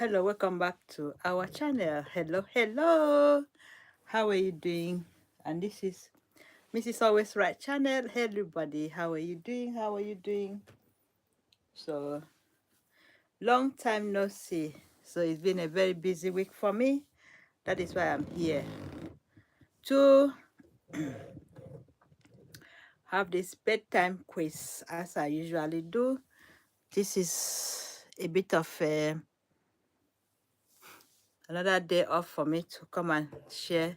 Hello, welcome back to our channel. Hello, hello. How are you doing? And this is Mrs. Always Right channel. Hey, everybody, how are you doing? How are you doing? So, long time no see. So, it's been a very busy week for me. That is why I'm here to have this bedtime quiz as I usually do. This is a bit of another day off for me to come and share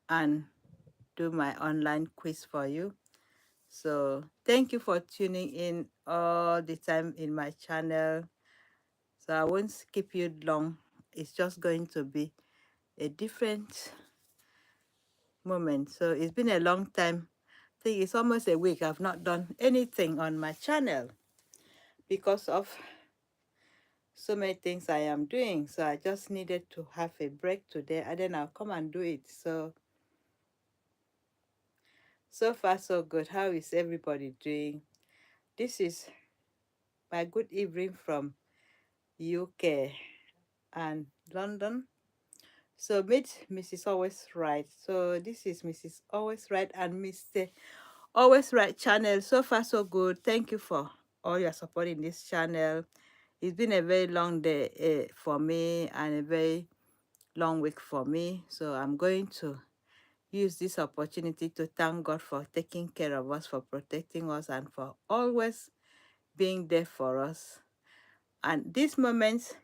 and do my online quiz for you. So thank you for tuning in all the time in my channel. So I won't keep you long. It's just going to be a different moment. So it's been a long time. I think it's almost a week I've not done anything on my channel because of so many things I am doing. So I just needed to have a break today and then I'll come and do it. So far so good. How is everybody doing? This is my good evening from UK and London. So meet Mrs. Always Right. So this is Mrs. Always Right and Mr. Always Right channel. So far so good. Thank you for all your support in this channel. It's been a very long day for me and a very long week for me. So I'm going to use this opportunity to thank God for taking care of us, for protecting us, and for always being there for us. And this moment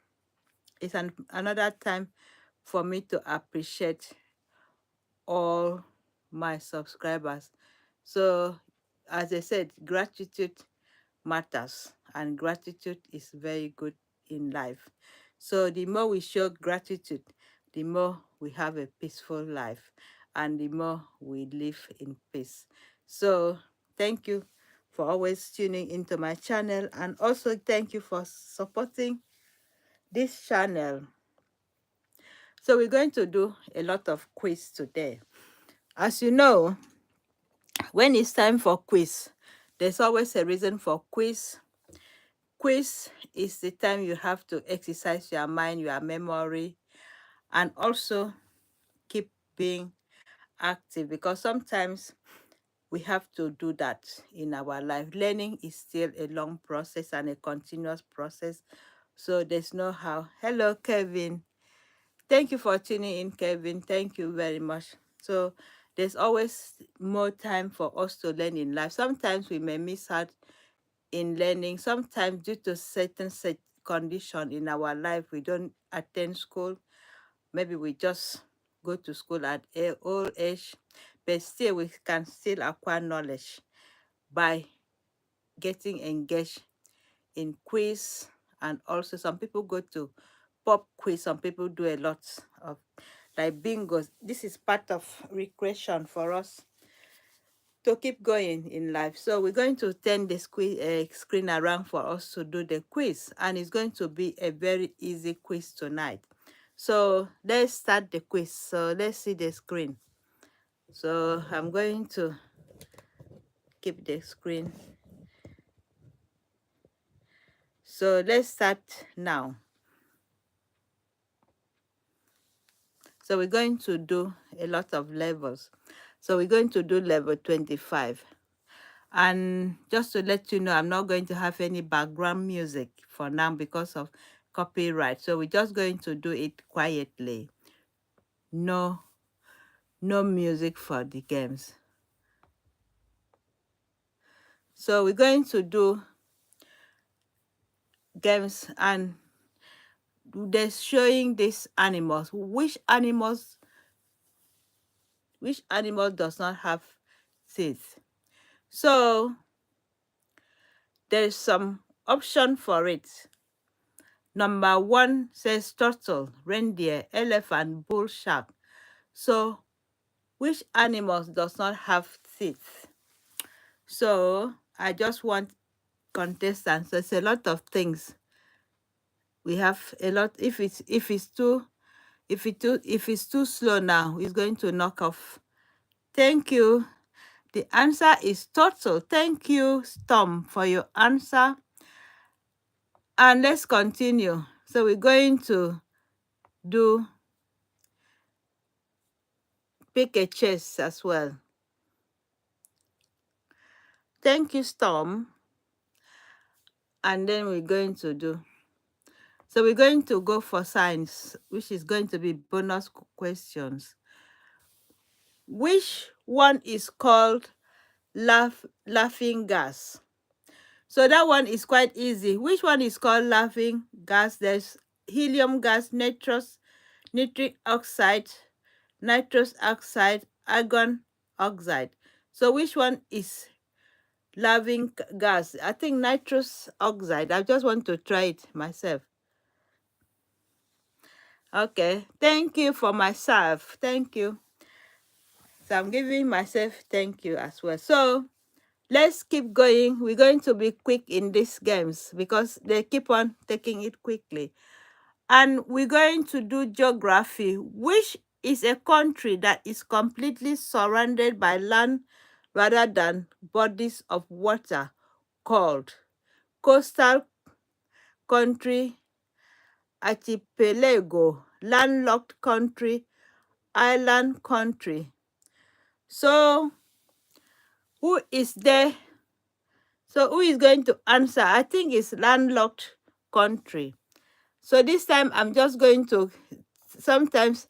is another time for me to appreciate all my subscribers. So, as I said, gratitude matters, and gratitude is very good in life. So, the more we show gratitude, the more we have a peaceful life, and the more we live in peace. So, thank you for always tuning into my channel, and also thank you for supporting this channel. So we're going to do a lot of quiz today. As you know, when it's time for quiz, there's always a reason for quiz. Quiz is the time you have to exercise your mind, your memory, and also keep being active, because sometimes we have to do that in our life. Learning is still a long process and a continuous process. So there's no how. Hello, Kevin. Thank you for tuning in, Kevin. Thank you very much. So there's always more time for us to learn in life. Sometimes we may miss out in learning. Sometimes due to certain set condition in our life, we don't attend school. Maybe we just go to school at a old age, but still we can still acquire knowledge by getting engaged in quiz. And also some people go to pop quiz. Some people do a lot of like bingos. This is part of recreation for us to keep going in life. So we're going to turn the screen around for us to do the quiz, and it's going to be a very easy quiz tonight. So let's start the quiz. So let's see the screen. So I'm going to keep the screen. So let's start now. So we're going to do a lot of levels. So we're going to do level 25. And just to let you know, I'm not going to have any background music for now because of copyright. So we're just going to do it quietly. No, no music for the games. So we're going to do games, and they're showing these animals. Which animal does not have teeth? So there's some option for it. Number one says turtle, reindeer, elephant, bull, shark. So which animals does not have teeth? So I just want contestants. There's a lot of things. We have a lot. If it's too slow now, it's going to knock off. Thank you. The answer is turtle. Thank you, Storm, for your answer. And let's continue. So we're going to do pick a chess as well. Thank you, Storm. And then we're going to do. So we're going to go for science, which is going to be bonus questions. Which one is called laughing gas? So that one is quite easy. Which one is called laughing gas? There's helium gas, nitric oxide, nitrous oxide, argon oxide. So which one is laughing gas? I think nitrous oxide. I just want to try it myself. Okay, thank you for myself. Thank you. So I'm giving myself thank you as well. So let's keep going. We're going to be quick in these games because they keep on taking it quickly. And we're going to do geography, which is a country that is completely surrounded by land rather than bodies of water, called coastal country, archipelago, landlocked country, island country. So who is there? So who is going to answer? I think it's landlocked country. So this time I'm just going to sometimes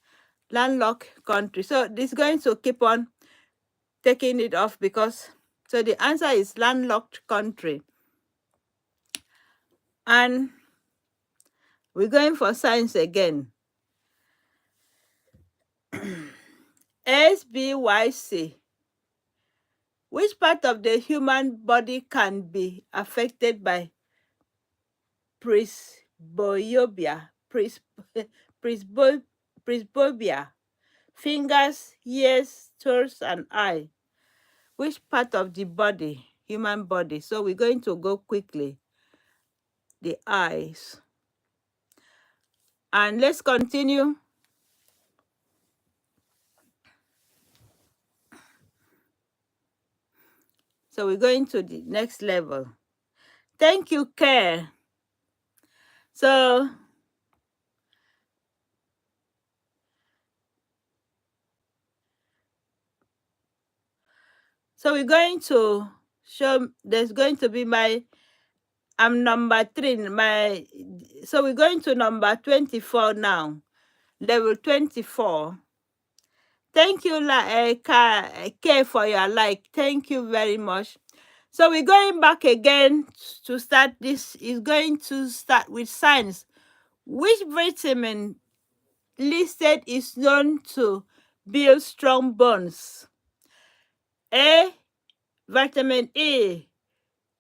landlocked country. So this is going to keep on taking it off because so the answer is landlocked country. And we're going for science again. SBYC. Which part of the human body can be affected by presbyopia? Presbyopia. Fingers, ears, toes, and eye. Which part of the body, human body? So we're going to go quickly. The eyes. And let's continue. So we're going to the next level. Thank you, Care. So we're going to show, there's going to be I'm number 3. So we're going to number 24 now. Level 24. Thank you, K, for your like. Thank you very much. So we're going back again to start. This is going to start with science. Which vitamin listed is known to build strong bones? A, vitamin E,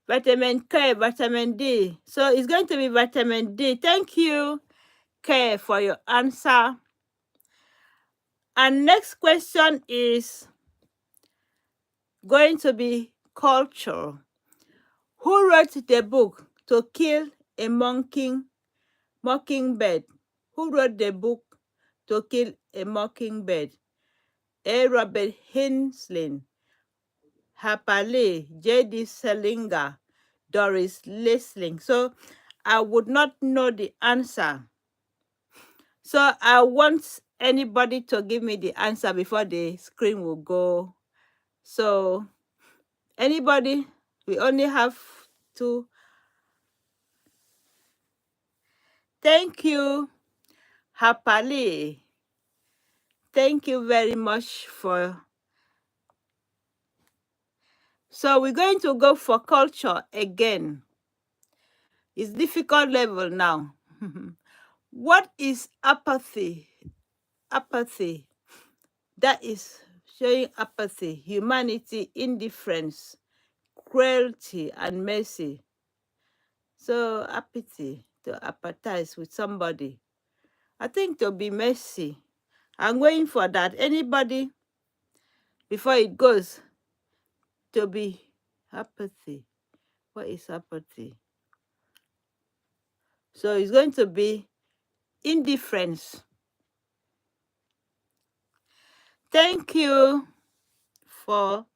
vitamin K, vitamin D. So it's going to be vitamin D. Thank you, K, for your answer. And next question is going to be culture. Who wrote the book To Kill a Mockingbird? Who wrote the book To Kill a Mockingbird? A. Robert Heinlein, Harper Lee, J.D. Salinger, Doris Lessing. So I would not know the answer. So I want anybody to give me the answer before the screen will go. So anybody? We only have 2. Thank you, Hapali. Thank you very much for. So we're going to go for culture again. It's difficult level now. What is apathy? Apathy. That is showing apathy, humanity, indifference, cruelty, and mercy. So apathy, to apathize with somebody. I think to be mercy. I'm going for that. Anybody before it goes to be apathy. What is apathy? So it's going to be indifference. Thank you for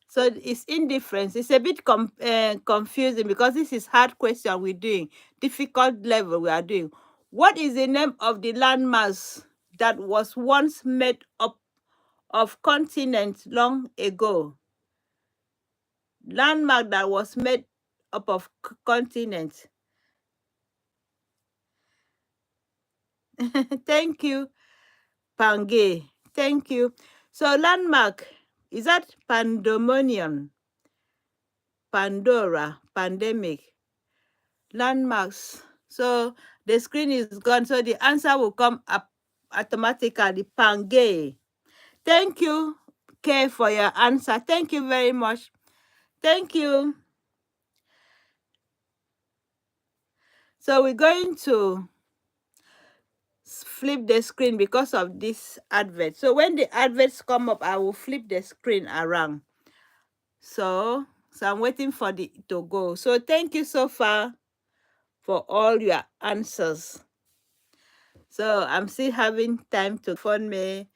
So it's indifference. It's a bit confusing because this is hard question we're doing, difficult level we are doing. What is the name of the landmass that was once made up of continents long ago? Landmark that was made up of continents. Thank you, Pange. Thank you. So landmark, is that pandemonium, Pandora, pandemic, landmarks? So the screen is gone. So the answer will come up automatically. Pange. Thank you, Kay, for your answer. Thank you very much. Thank you. So we're going to flip the screen because of this advert. So when the adverts come up, I will flip the screen around. So I'm waiting for the to go. So thank you so far for all your answers. So I'm still having time to phone me.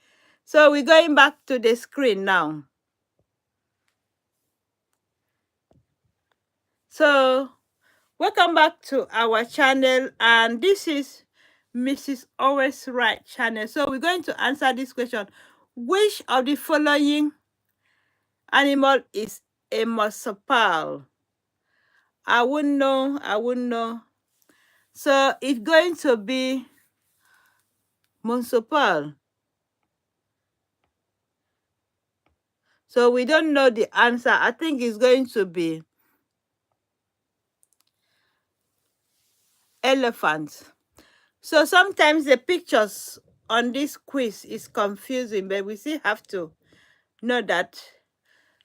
So we're going back to the screen now. So welcome back to our channel, and this is Mrs. Always Right channel. So we're going to answer this question. Which of the following animal is a marsupial? I wouldn't know. I wouldn't know. So it's going to be marsupial. So we don't know the answer. I think it's going to be elephant. So sometimes the pictures on this quiz is confusing, but we still have to know that,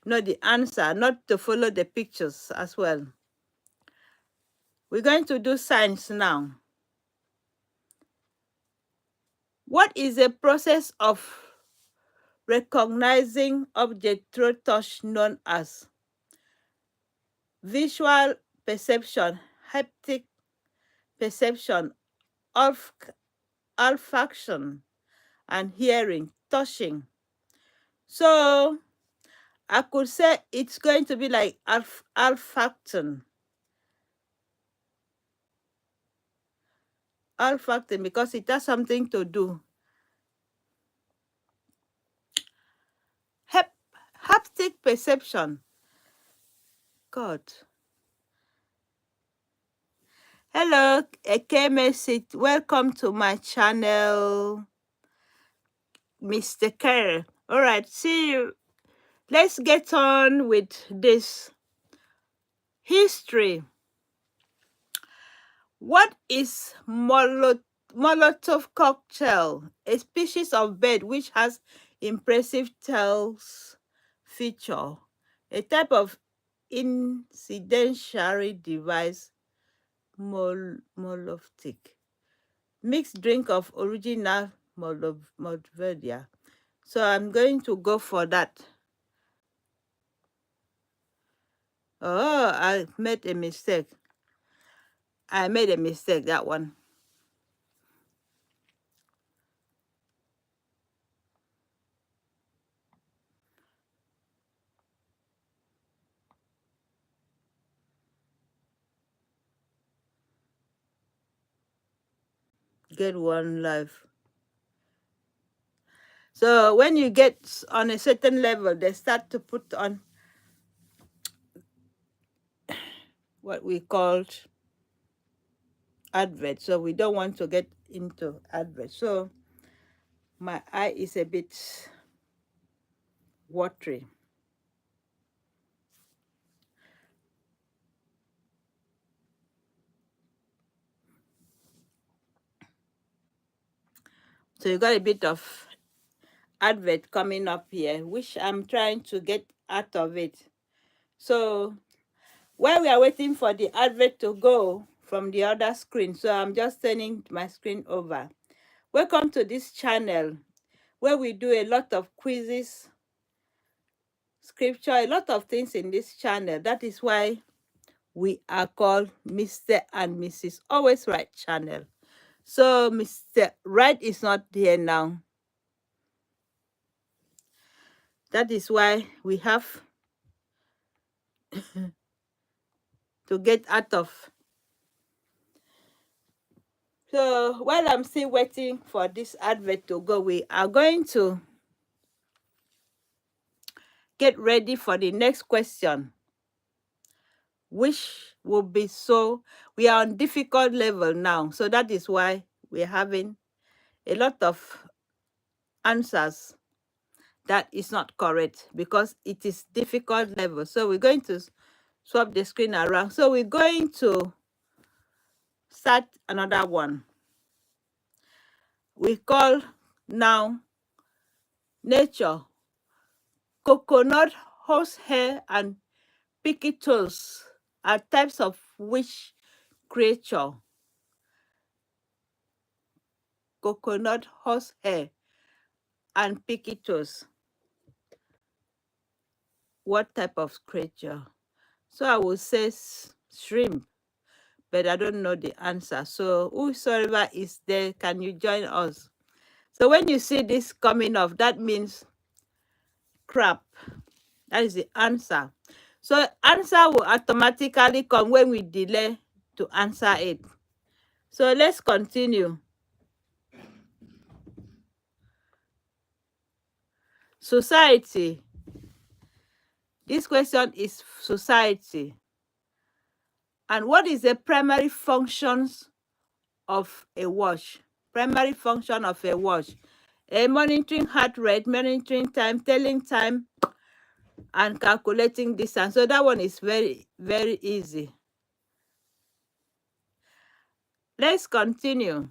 know the answer, not to follow the pictures as well. We're going to do science now. What is the process of recognizing object through touch known as? Visual perception, haptic perception, olfaction, and hearing, touching. So I could say it's going to be like olfaction. Olfaction, because it has something to do. Haptic perception. God. Hello, Ekemesit. Welcome to my channel, Mr. Kerr. All right, see you. Let's get on with this. History. What is Molotov cocktail? A species of bird which has impressive tails feature. A type of incidentiary device, molotov. Mixed drink of original Moldavia. So I'm going to go for that. Oh, I made a mistake. I made a mistake, that one. Get one life. So when you get on a certain level, they start to put on what we called advert. So we don't want to get into advert. So my eye is a bit watery. So you got a bit of advert coming up here, which I'm trying to get out of it. So while we are waiting for the advert to go from the other screen, so I'm just turning my screen over. Welcome to this channel where we do a lot of quizzes, scripture, a lot of things in this channel. That is why we are called Mr. and Mrs. Always Right channel. So Mr. Right is not here now. That is why we have to get out of. So while I'm still waiting for this advert to go, we are going to get ready for the next question, which will be so, we are on difficult level now. So that is why we're having a lot of answers that is not correct, because it is difficult level. So we're going to swap the screen around. So we're going to start another one. We call now nature, coconut, horsehair, and picky toes are types of which creature? Coconut, horsehair, and picky toes. What type of creature? So I will say shrimp, but I don't know the answer. So whosoever is there, can you join us? So when you see this coming off, that means crab. That is the answer. So answer will automatically come when we delay to answer it. So let's continue. Society. This question is society. And what is the primary functions of a watch? Primary function of a watch. Monitoring heart rate, monitoring time, telling time, and calculating distance. So that one is very, very easy. Let's continue.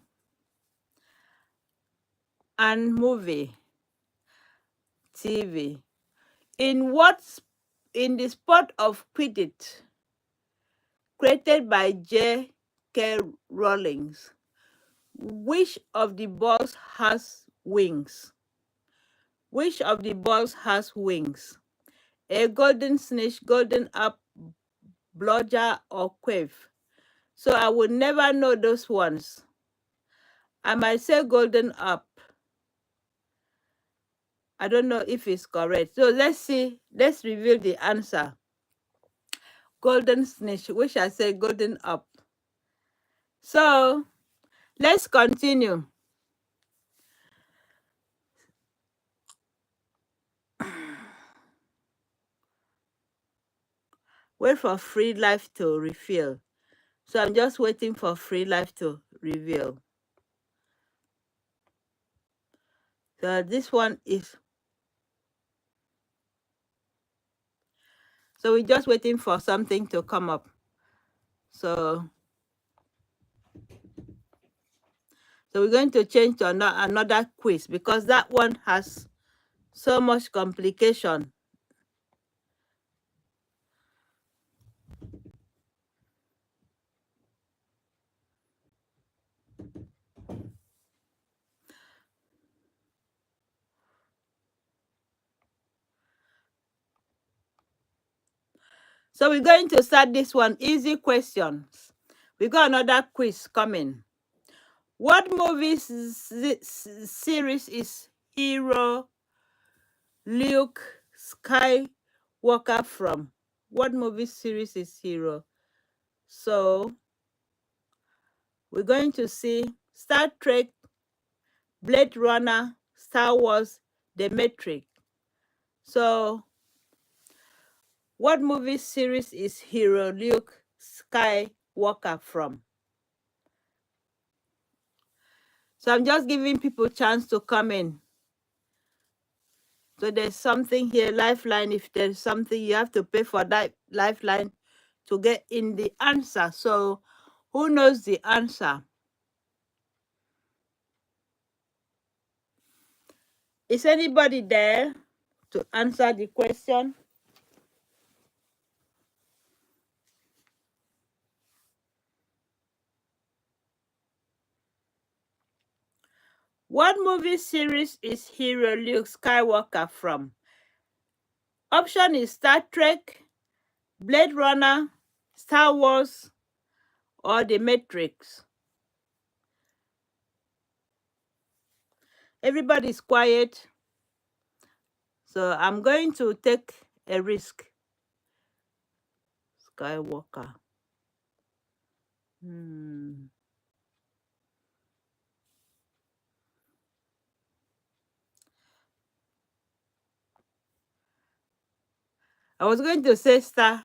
And movie, TV. In the sport of Quidditch, created by J.K. Rowling, which of the balls has wings? Which of the balls has wings? A golden snitch, golden up, bludger, or quave? So I would never know those ones. I might say golden up. I don't know if it's correct. So let's see. Let's reveal the answer. Golden snitch, which I say golden up. So let's continue. Wait for free life to refill. So I'm just waiting for free life to reveal. So this one is. So we're just waiting for something to come up. So we're going to change to another quiz, because that one has so much complication. So we're going to start this one. Easy questions. We got another quiz coming. What movie series is Hero Luke Skywalker from? What movie series is Hero? So we're going to see Star Trek, Blade Runner, Star Wars, The Matrix. So what movie series is Hero Luke Skywalker from? So I'm just giving people a chance to come in. So there's something here, Lifeline. If there's something, you have to pay for that Lifeline to get in the answer. So who knows the answer? Is anybody there to answer the question? What movie series is Hero Luke Skywalker from? Option is Star Trek, Blade Runner, Star Wars, or The Matrix. Everybody's quiet. So I'm going to take a risk. Skywalker. Hmm. I was going to say Star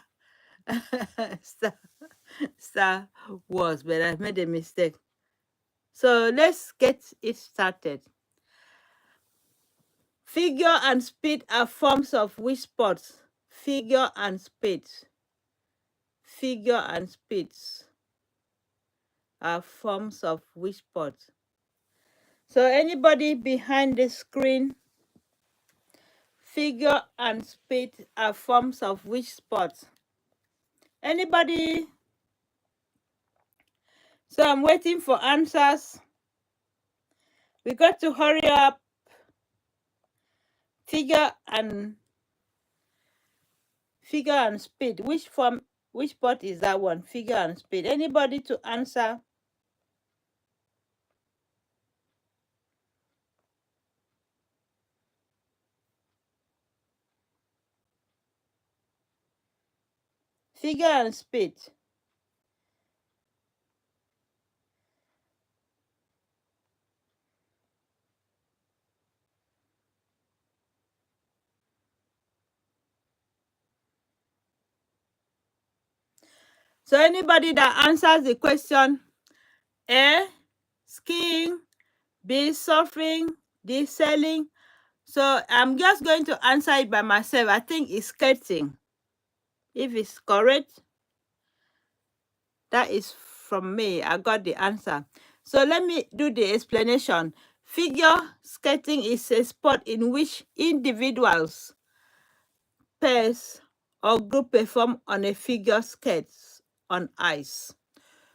Star Star Wars, but I made a mistake. So let's get it started. Figure and speed are forms of which sports? Figure and speed. Figure and speeds are forms of which sport? So anybody behind the screen, figure and speed are forms of which sport? Anybody? So I'm waiting for answers. We got to hurry up. Figure and speed. Which sport is that one? Figure and speed. Anybody to answer? Figure and speed. So anybody that answers the question, A, skiing, B, surfing, D, sailing. So I'm just going to answer it by myself. I think it's skating. If it's correct, that is from me. I got the answer. So let me do the explanation. Figure skating is a sport in which individuals, pairs, or group perform on a figure skate on ice.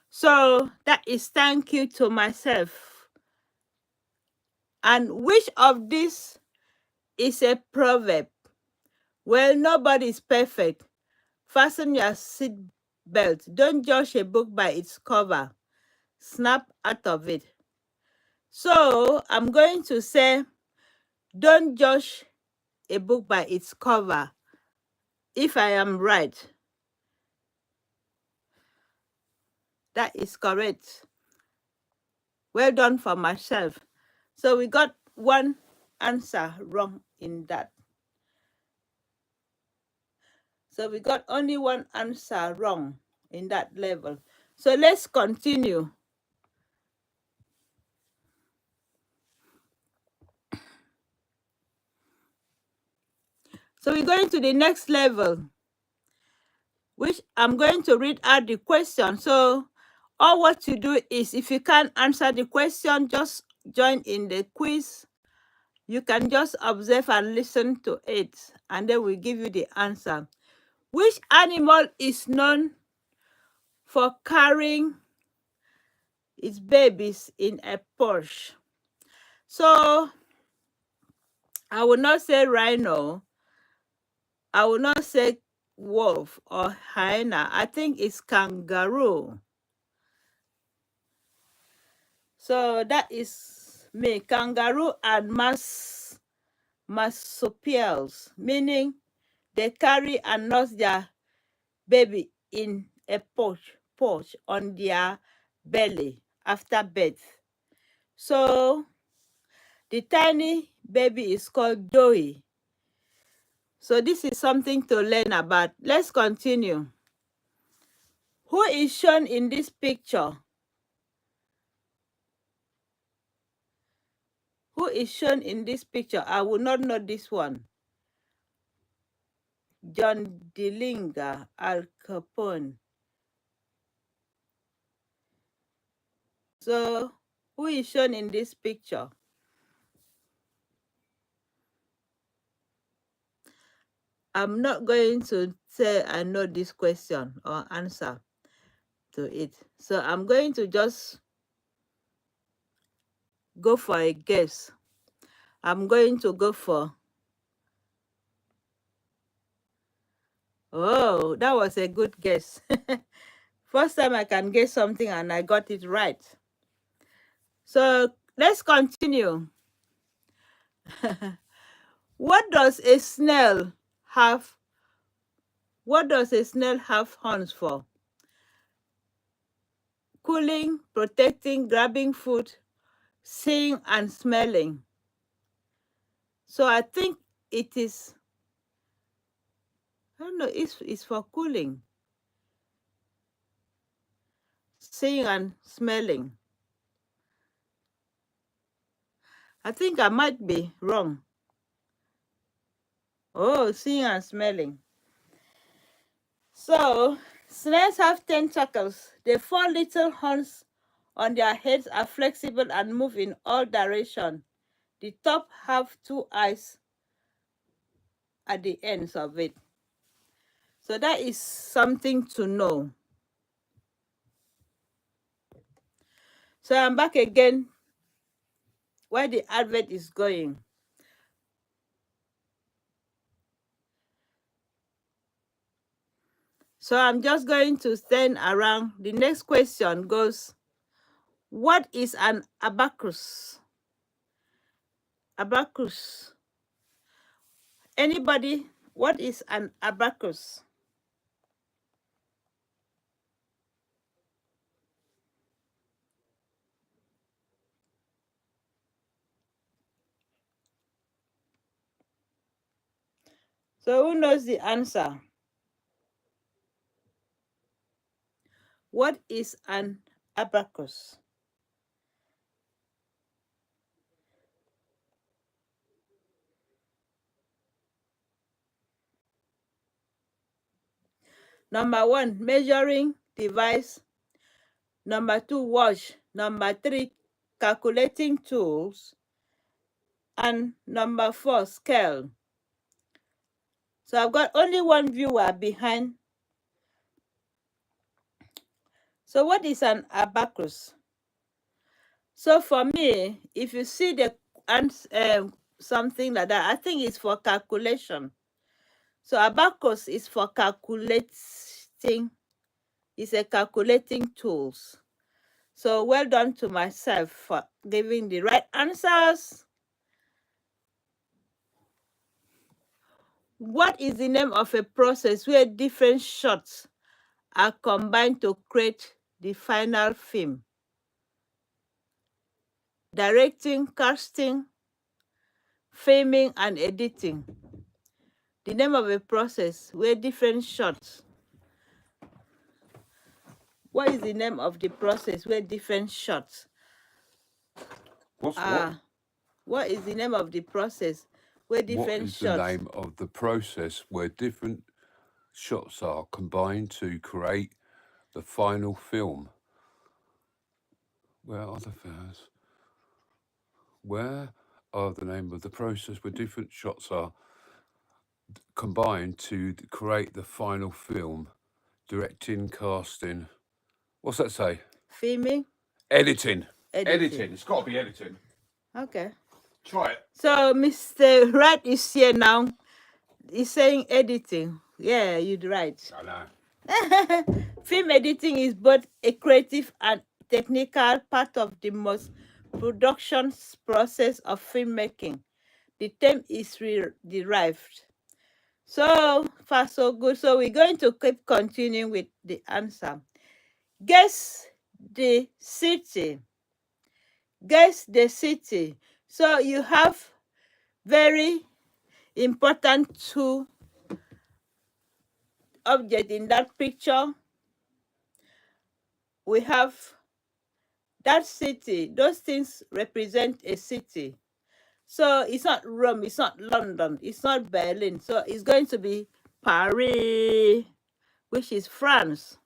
So that is thank you to myself. And which of these is a proverb? Well, nobody is perfect. Fasten your seat belt. Don't judge a book by its cover. Snap out of it. So I'm going to say, don't judge a book by its cover. If I am right, that is correct. Well done for myself. So we got one answer wrong in that. So we got only one answer wrong in that level. So let's continue. So we're going to the next level, which I'm going to read out the question. So all what you do is, if you can't answer the question, just join in the quiz. You can just observe and listen to it, and then we give you the answer. Which animal is known for carrying its babies in a pouch? So I will not say rhino. I will not say wolf or hyena. I think it's kangaroo. So that is me. Kangaroo and marsupials, meaning they carry and nurse their baby in a pouch on their belly after birth. So the tiny baby is called Joey. So this is something to learn about. Let's continue. Who is shown in this picture? Who is shown in this picture? I will not know this one. John Dillinger, Al Capone. So who is shown in this picture? I'm not going to say I know this question or answer to it. So I'm going to just go for a guess. I'm going to go for, oh, that was a good guess. First time I can guess something and I got it right. So let's continue. What does a snail have? What does a snail have horns for? cooling, protecting, grabbing food, seeing and smelling. So I think it is, I don't know, it's for cooling, seeing and smelling. I think I might be wrong. Oh, seeing and smelling. So, snails have tentacles. The 4 little horns on their heads are flexible and move in all directions. The top have 2 eyes at the ends of it. So that is something to know. So I'm back again where the advert is going. So I'm just going to stand around. The next question goes, what is an abacus? Abacus. Anybody, what is an abacus? So who knows the answer? What is an abacus? Number 1, measuring device. Number 2, watch. Number 3, calculating tools. And number 4, scale. So I've got only one viewer behind. So what is an abacus? So for me, if you see the something like that, I think it's for calculation. So abacus is for calculating. It's a calculating tools. So well done to myself for giving the right answers. What is the name of a process where different shots are combined to create the final film? Directing, casting, filming, and editing. The name of a process where different shots. What is the name of the process where different shots are? What is the name of the process where different shots? What is the name of the process where different shots are combined to create the final film? Where are the first? Where are the name of the process where different shots are combined to create the final film? Directing, casting. What's that say? Filming. Editing. Editing. It's got to be editing. Okay. Try it. So Mr. Wright is here now. He's saying editing. Yeah, you're right. I know. Film editing is both a creative and technical part of the most production process of filmmaking. The term is derived. So far, so good. So we're going to keep continuing with the answer. Guess the city. Guess the city. So you have very important 2 objects in that picture. We have that city. Those things represent a city. So it's not Rome, it's not London, it's not Berlin. So it's going to be Paris, which is France,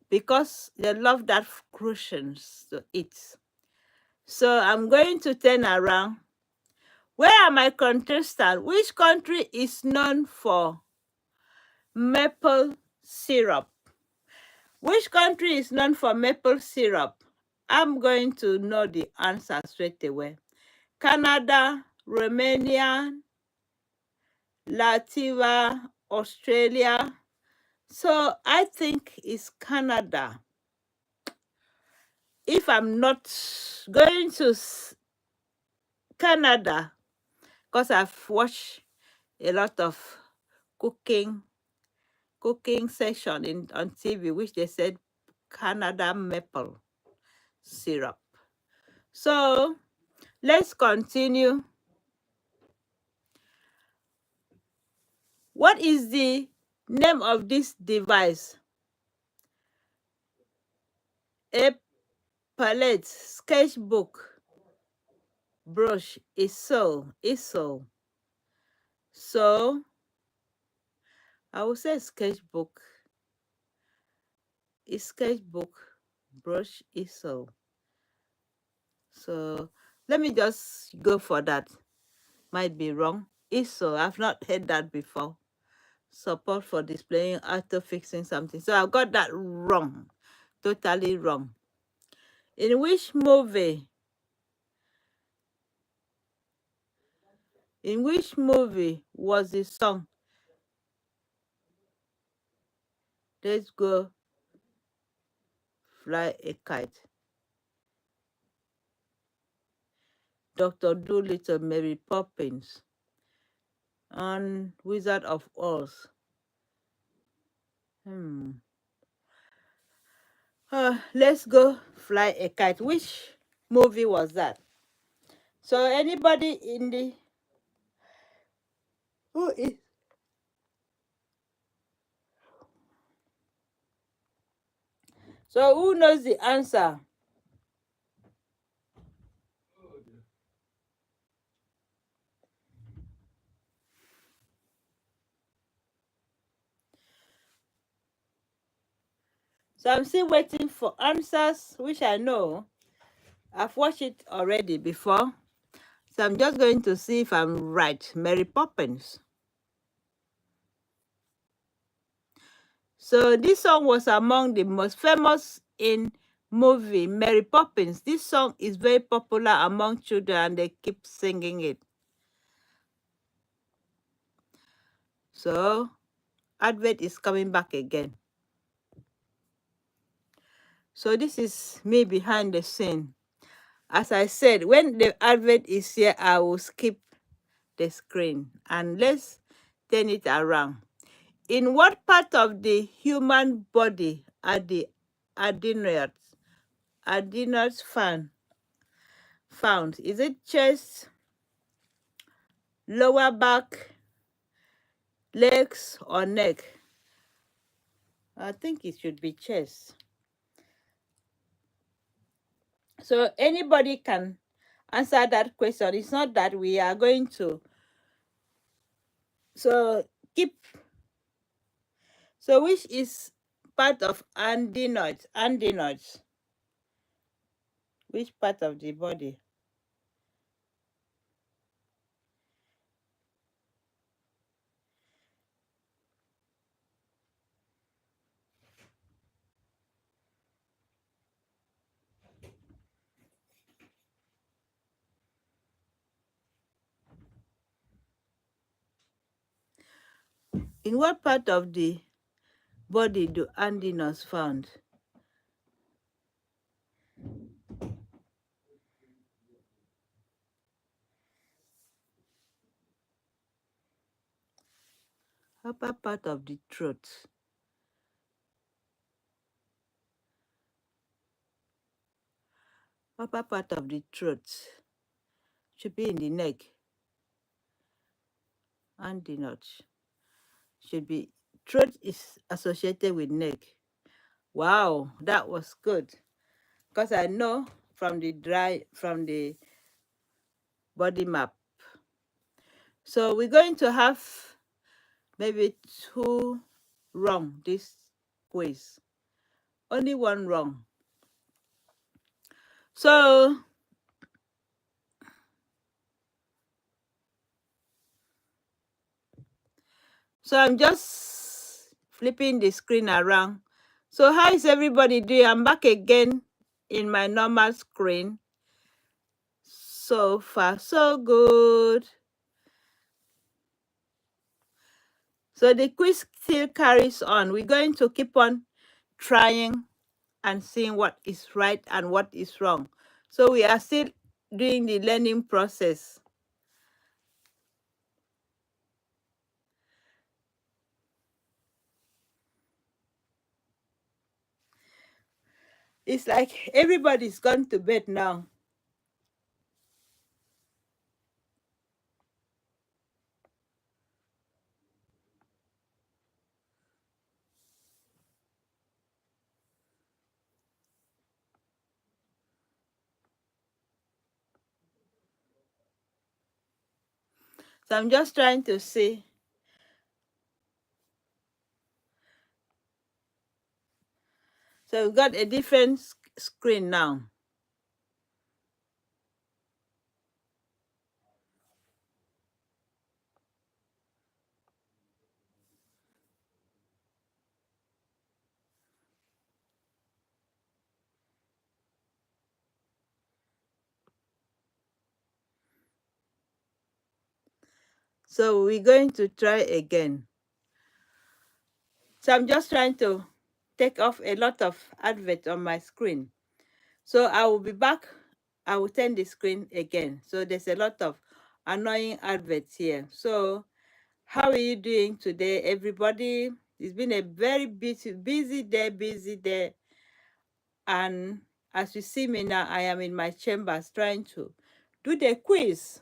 because they love that croissants to eat. So I'm going to turn around. Where are my contestants? Which country is known for maple syrup? Which country is known for maple syrup? I'm going to know the answer straight away. Canada, Romania, Latvia, Australia. So I think it's Canada. If I'm not going to Canada, because I've watched a lot of cooking session on TV, which they said Canada maple syrup. So let's continue. What is the name of this device? A palette, sketchbook, brush, easel. So I will say sketchbook, brush, easel. So let me just go for that. Might be wrong. Easel, I've not heard that before. Support for displaying after fixing something. So I got that wrong. Totally wrong. In which movie? In which movie was the song Let's Go Fly a Kite? Dr. Dolittle, Mary Poppins, and Wizard of Oz. Let's Go Fly a Kite. Which movie was that? So anybody in the who is so who knows the answer? So I'm still waiting for answers, which I know. I've watched it already before. So I'm just going to see if I'm right. Mary Poppins. So this song was among the most famous in movie Mary Poppins. This song is very popular among children and they keep singing it. So Advent is coming back again. So this is me behind the scene. As I said, when the Advent is here, I will skip the screen and let's turn it around. In what part of the human body are the adenoids found? Is it chest, lower back, legs, or neck? I think it should be chest. So anybody can answer that question. It's not that we are going to. So keep. So which is part of adenoids? Adenoids. Which part of the body? In what part of the body do adenoids found? Upper part of the throat. Upper part of the throat. Should be in the neck. Adenoids. Should be. Throat is associated with neck. Wow, that was good. Because I know from the body map. So we're going to have maybe 2 wrong this quiz. Only 1 wrong. So I'm just flipping the screen around. So how is everybody doing? I'm back again in my normal screen. So far, so good. So the quiz still carries on. We're going to keep on trying and seeing what is right and what is wrong. So we are still doing the learning process. It's like everybody's gone to bed now. So I'm just trying to see. So we've got a different screen now. So we're going to try again. So I'm just trying to take off a lot of adverts on my screen. So I will be back. I will turn the screen again. So there's a lot of annoying adverts here. So how are you doing today, everybody? It's been a very busy day. And as you see me now, I am in my chambers trying to do the quiz.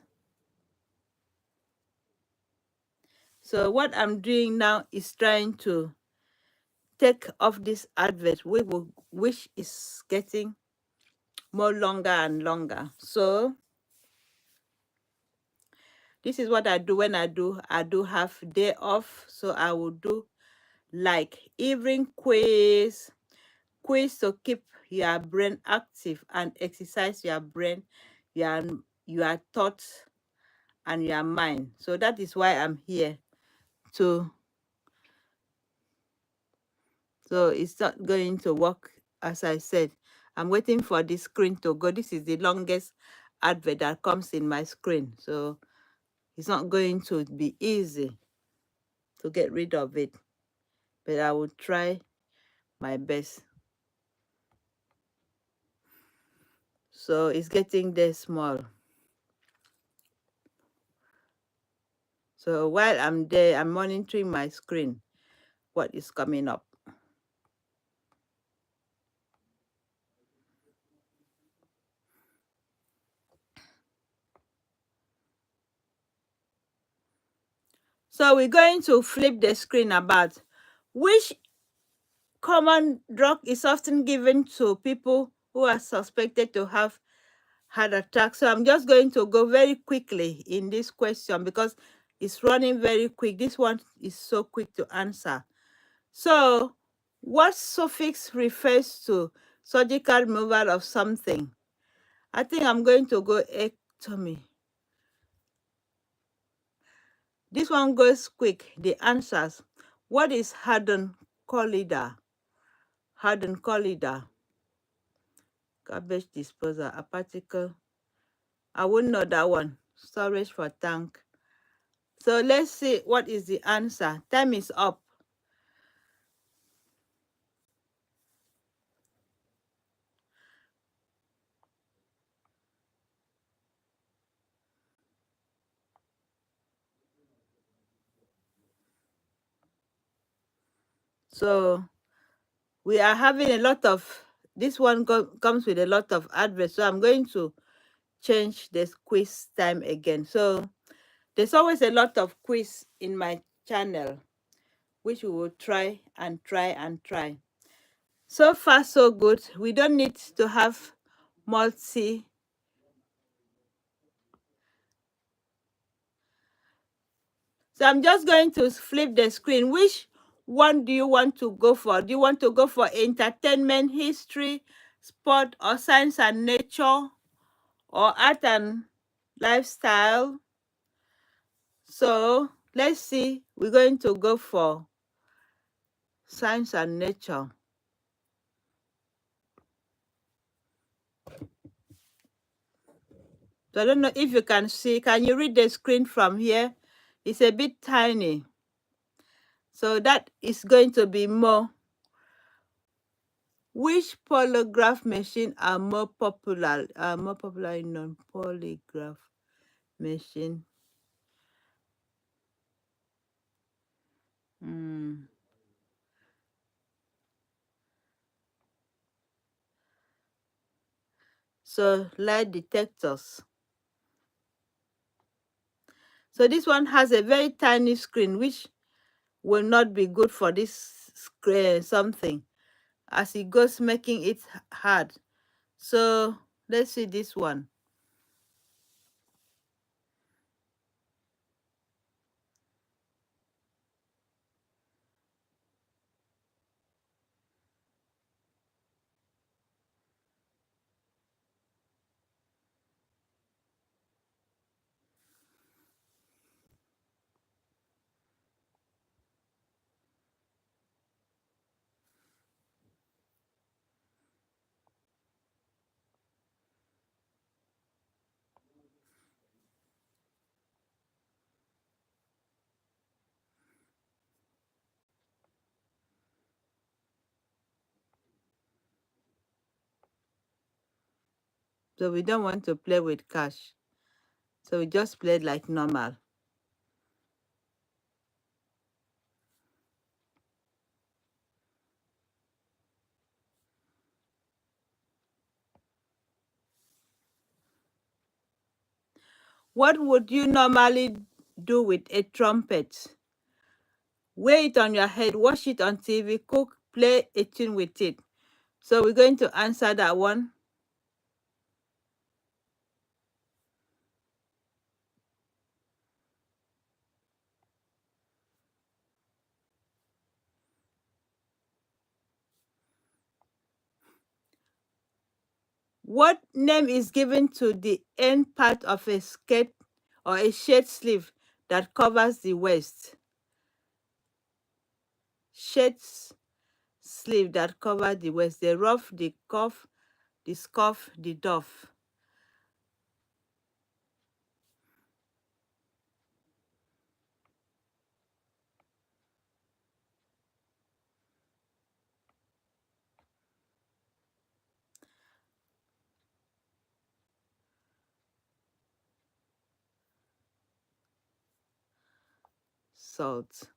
So what I'm doing now is trying to take off this advert, which is getting more longer and longer. So this is what I do when I do have day off. So I will do like evening quiz to keep your brain active and exercise your brain, your your thoughts and your mind. So that is why I'm here to. So it's not going to work as I said. I'm waiting for the screen to go. This is the longest advert that comes in my screen. So it's not going to be easy to get rid of it. But I will try my best. So it's getting there small. So while I'm there, I'm monitoring my screen, what is coming up. So we're going to flip the screen about which common drug is often given to people who are suspected to have heart attack. So I'm just going to go very quickly in this question because it's running very quick. This one is so quick to answer. So what suffix refers to surgical removal of something? I think I'm going to go ectomy. This one goes quick. The answers. What is hardened collida? Hardened collida. Garbage disposal. A particle. I wouldn't know that one. Storage for tank. So let's see what is the answer. Time is up. So we are having a lot of, this one comes with a lot of adverts. So I'm going to change this quiz time again. So there's always a lot of quiz in my channel, which we will try and try and try. So far, so good. We don't need to have multi. So I'm just going to flip the screen. Which one do you want to go for? Do you want to go for entertainment, history, sport, or science and nature, or art and lifestyle? So let's see. We're going to go for science and nature. So I don't know if you can see. Can you read the screen from here? It's a bit tiny. So that is going to be more. Which polygraph machine are more popular? More popular in non-polygraph machine. Hmm. So lie detectors. So this one has a very tiny screen, which will not be good for this something, as it goes making it hard. So let's see this one. So we don't want to play with cash. So we just played like normal. What would you normally do with a trumpet? Wear it on your head, watch it on TV, cook, play a tune with it. So we're going to answer that one. What name is given to the end part of a skirt or a shirt sleeve that covers the waist? Shirt sleeve that covers the waist. The ruff, the cuff, the scuff, the duff. Salt.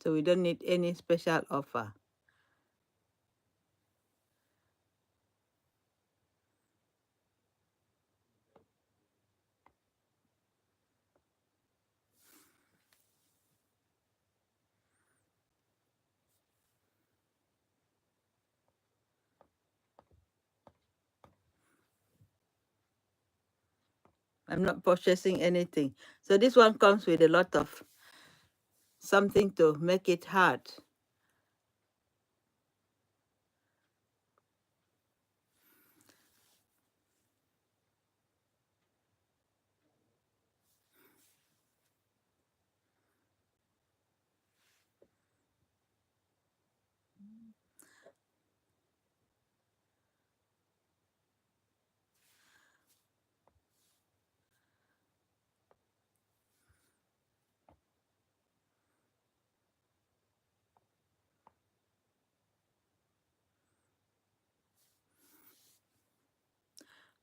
So we don't need any special offer. I'm not purchasing anything. So this one comes with a lot of something to make it hard.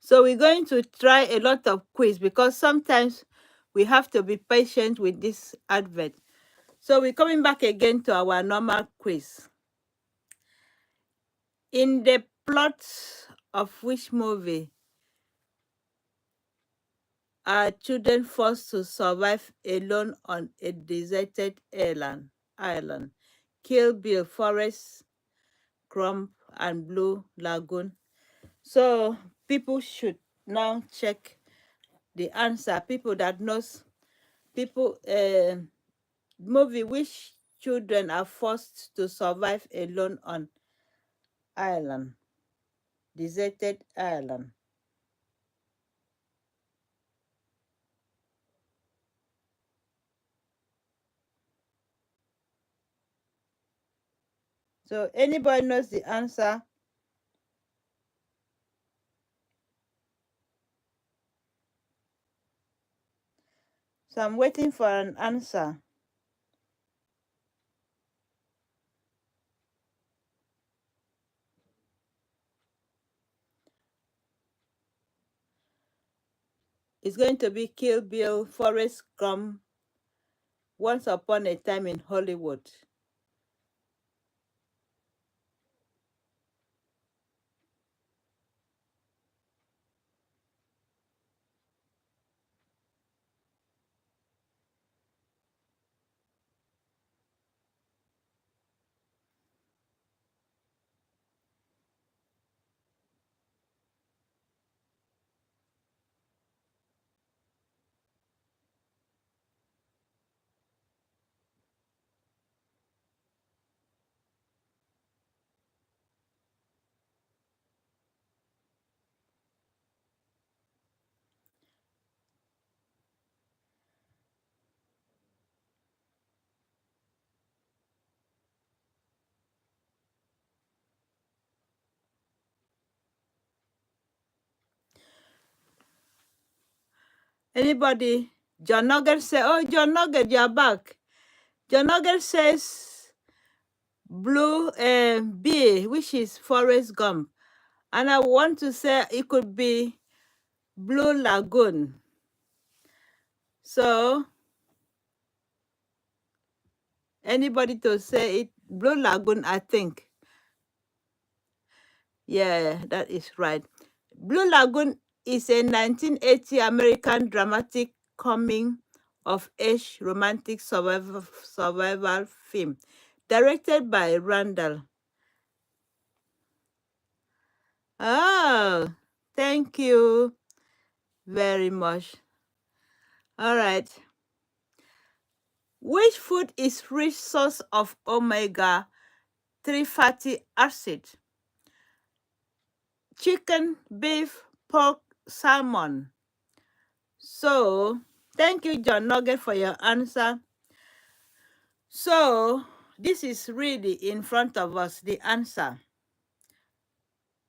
So we're going to try a lot of quiz because sometimes we have to be patient with this advert. So we're coming back again to our normal quiz. In the plot of which movie are children forced to survive alone on a deserted island? Kill Bill, Forrest Gump, and Blue Lagoon. So people should now check the answer. People that knows people movie which children are forced to survive alone on island, deserted island. So anybody knows the answer? So I'm waiting for an answer. It's going to be Kill Bill, Forrest Gump, Once Upon a Time in Hollywood. Anybody? John Nugget say, oh, John Nugget, you're back. John Nugget says Blue B, which is Forrest Gump. And I want to say it could be Blue Lagoon. So, anybody to say it? Blue Lagoon, I think. Yeah, that is right. Blue Lagoon is a 1980 American dramatic coming of age romantic survival film directed by Randall. Oh, thank you very much. All right. Which food is rich source of omega 3 fatty acid? Chicken, beef, pork, salmon. So, thank you, John Nugget, for your answer. So, this is really in front of us, the answer.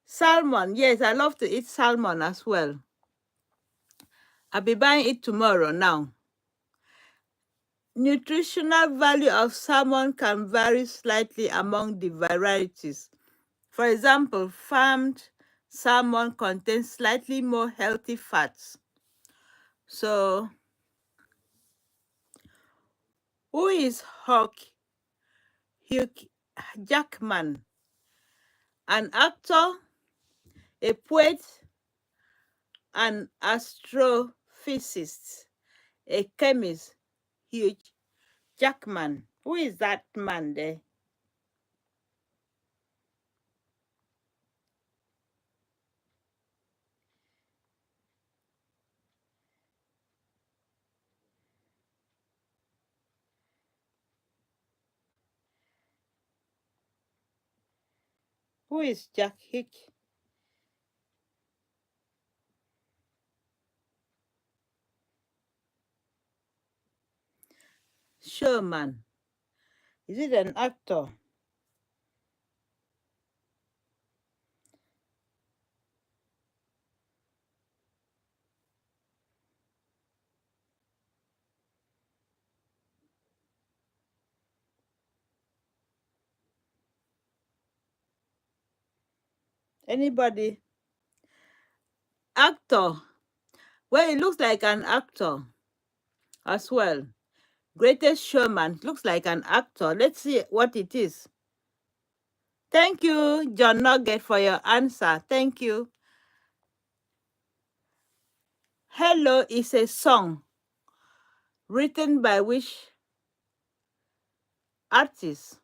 Salmon. Yes, I love to eat salmon as well. I'll be buying it tomorrow now. Nutritional value of salmon can vary slightly among the varieties. For example, farmed salmon contains slightly more healthy fats. So, who is Hugh Jackman? An actor, a poet, an astrophysicist, a chemist, Hugh Jackman. Who is that man there? Who is Jack Hick? Sherman. Is it an actor? Anybody? Actor. Well, it looks like an actor as well. Greatest Showman looks like an actor. Let's see what it is. Thank you, John Nugget, for your answer. Thank you. Hello is a song written by which artist?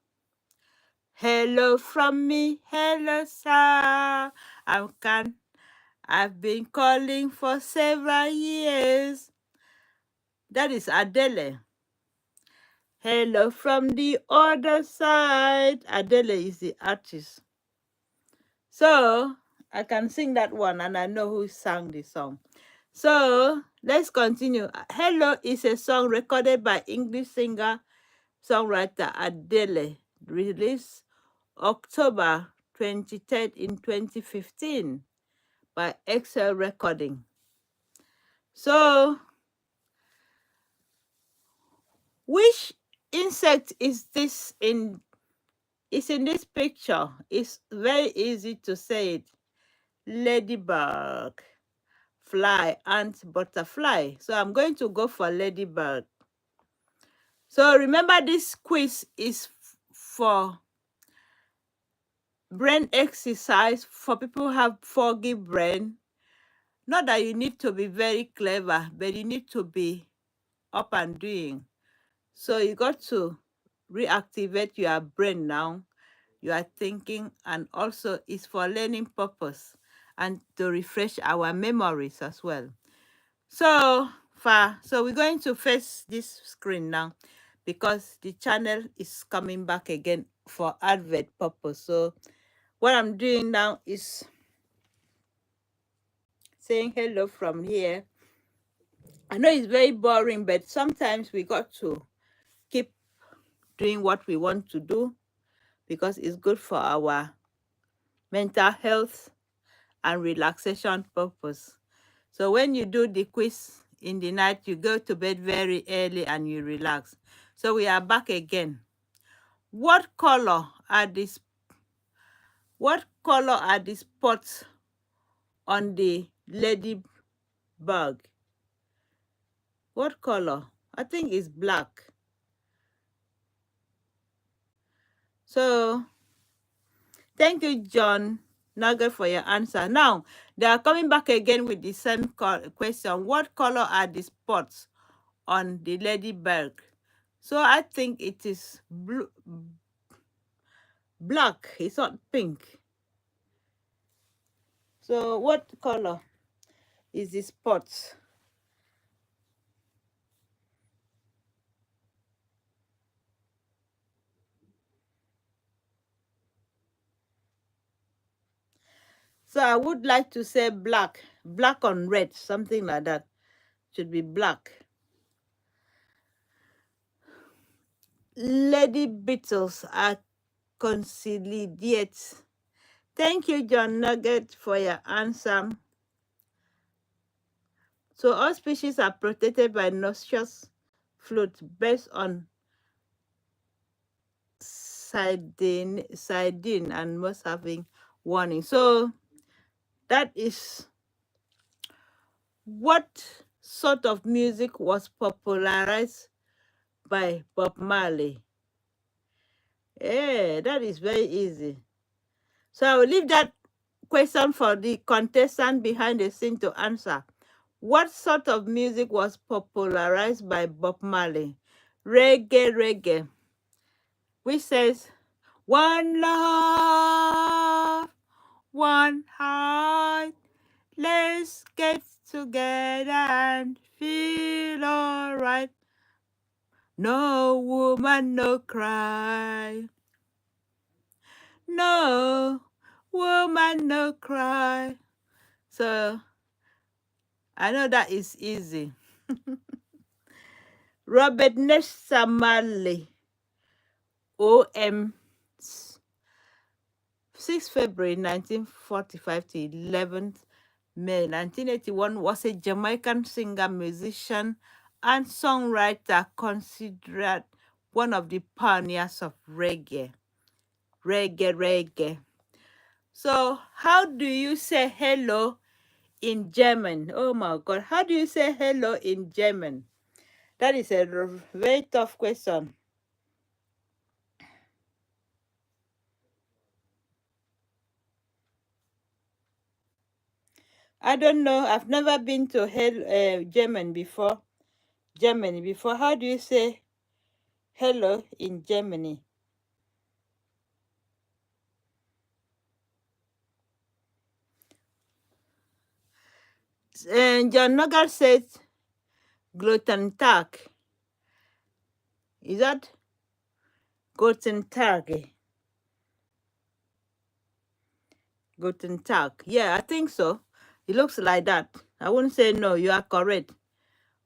Hello from me, hello sir. I've been calling for several years. That is Adele. Hello from the other side. Adele is the artist. So I can sing that one and I know who sang the song. So let's continue. Hello is a song recorded by English singer songwriter Adele, released October 23rd in 2015 by Excel Recording. So, which insect is this in? Is in this picture? It's very easy to say it. Ladybug. fly, ant, butterfly. So I'm going to go for ladybird. So remember, this quiz is for brain exercise for people who have foggy brain. Not that you need to be very clever, but you need to be up and doing. So you got to reactivate your brain now. You are thinking, and also it's for learning purpose and to refresh our memories as well. So we're going to face this screen now because the channel is coming back again for advert purpose. So what I'm doing now is saying hello from here. I know it's very boring, but sometimes we got to keep doing what we want to do because it's good for our mental health and relaxation purpose. So when you do the quiz in the night, you go to bed very early and you relax. So we are back again. What color are these? What color are the spots on the ladybug? What color? I think it's black. So thank you, John Nugget, for your answer. Now, they are coming back again with the same question. What color are the spots on the ladybug? So I think it is black. It's not pink. So what color is the spots? So I would like to say black. Black on red, something like that. Should be black. Lady beetles are conciliate. Thank you, John Nugget, for your answer. So all species are protected by noxious fluid based on sardine and most having warning. So that is what sort of music was popularized by Bob Marley? Yeah, that is very easy. So I will leave that question for the contestant behind the scene to answer. What sort of music was popularized by Bob Marley? Reggae, which says, one love, one heart, let's get together and feel alright. No woman, no cry. No woman, no cry. So I know that is easy. Robert Nesta Marley, OM, 6 February 1945 to 11th May 1981, was a Jamaican singer, musician, and songwriter considered one of the pioneers of reggae. Reggae. So, how do you say hello in German? Oh my God, how do you say hello in German? That is a very tough question. I don't know. I've never been to Germany before. How do you say hello in Germany? John Nogal says Guten Tag. Is that Guten Tag? Guten Tag. Yeah, I think so. It looks like that. I wouldn't say no. You are correct.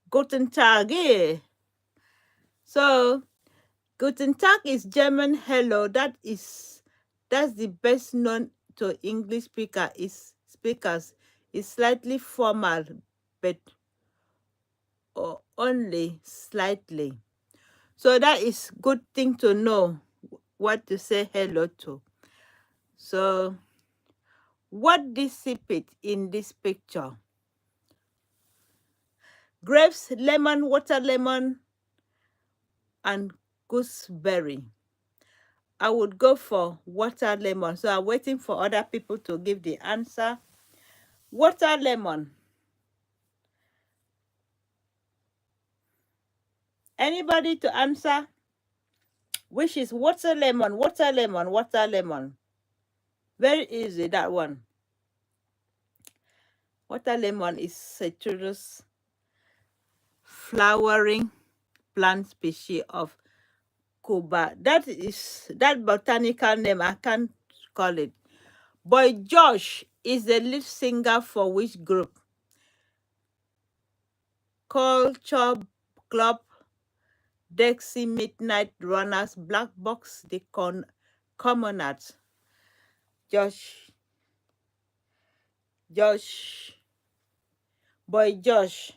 Guten Tag. Yeah. So Guten Tag is German hello. That's the best known to English speakers. It's slightly formal, but only slightly. So that is good thing to know what to say hello to. So what dissipate in this picture? grapes, lemon, water lemon, and gooseberry. I would go for water lemon. So I'm waiting for other people to give the answer. Water lemon. Anybody to answer? Which is water lemon, water lemon, water lemon. Very easy, that one. Water lemon is citrus flowering plant species of Cuba. That is that botanical name. I can't call it. Boy Josh is the lead singer for which group? Culture Club, Dexy Midnight Runners, Black Box, the Commoners. Josh, Boy Josh.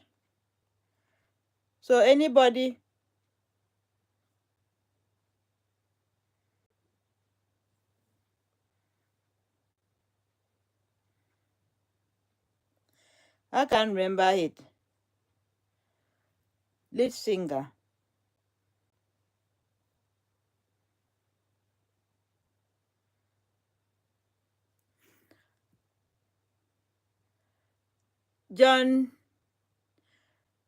So anybody? I can't remember it. Lead singer. John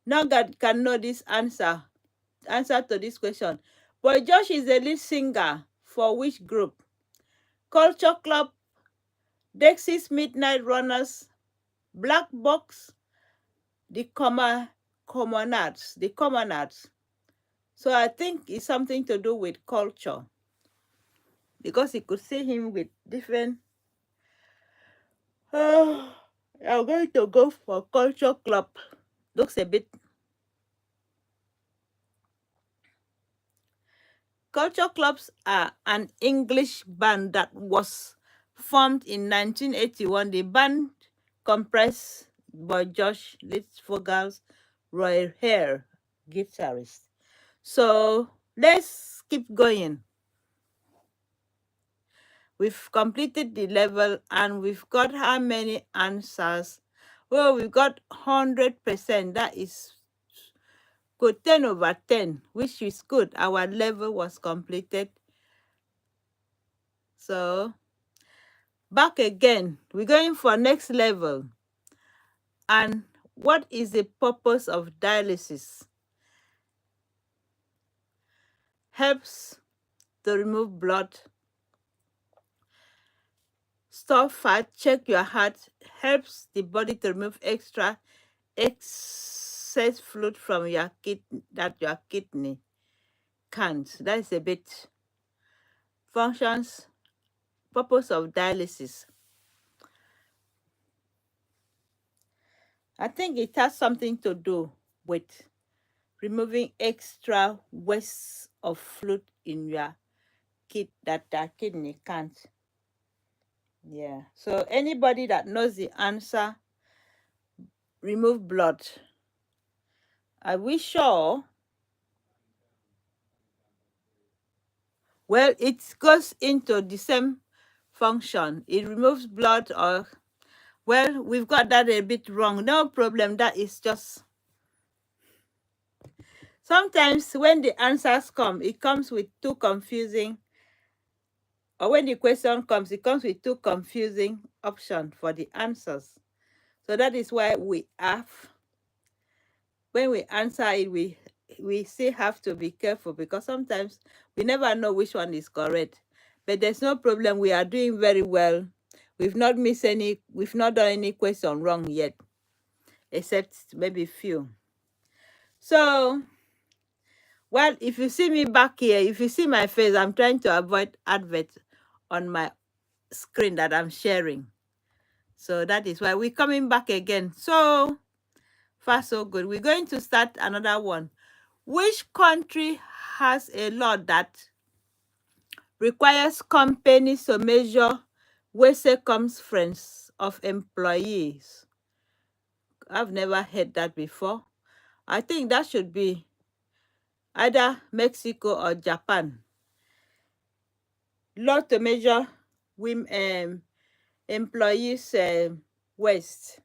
Nugget can know this answer to this question. Boy Josh is the lead singer for which group? Culture Club, Dexys Midnight Runners, Black Box, the Commoners. So I think it's something to do with culture. Because you could see him with different. I'm going to go for Culture Club. Looks a bit. Culture clubs are an English band that was formed in 1981. The band comprised by Josh Litzvogels, Roy Hare, guitarist. So let's keep going. We've completed the level and we've got how many answers? Well, we've got 100%. That is good. 10 over 10, which is good. Our level was completed. So back again, we're going for next level. And what is the purpose of dialysis? Helps to remove blood, store fat, check your heart, helps the body to remove excess fluid from your kidney that your kidney can't. That is a bit functions, purpose of dialysis. I think it has something to do with removing extra waste of fluid in your that kidney can't. Yeah. So anybody that knows the answer, remove blood. Are we sure? Well, it goes into the same function. It removes blood or well, we've got that a bit wrong. No problem. That is just sometimes when the answers come, it comes with too confusing. Or when the question comes, it comes with too confusing option for the answers. So that is why we have when we answer it, we still have to be careful because sometimes we never know which one is correct. But there's no problem. We are doing very well. We've not missed any. We've not done any question wrong yet, except maybe few. So, well, if you see me back here, if you see my face, I'm trying to avoid advert on my screen that I'm sharing. So that is why we're coming back again. So far, so good. We're going to start another one. Which country has a law that requires companies to measure waste circumference of employees? I've never heard that before. I think that should be either Mexico or Japan. Law to measure women, employees' waste.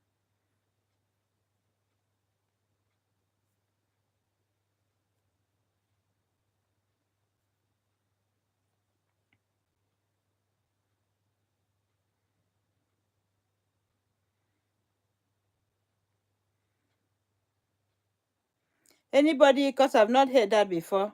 Anybody? Because I've not heard that before.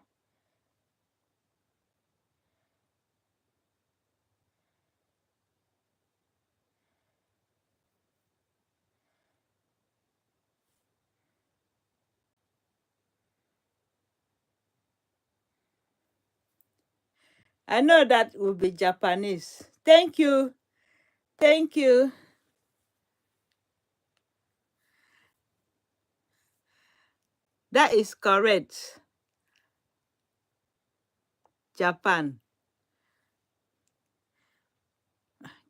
I know that will be Japanese. Thank you. Thank you. That is correct. Japan.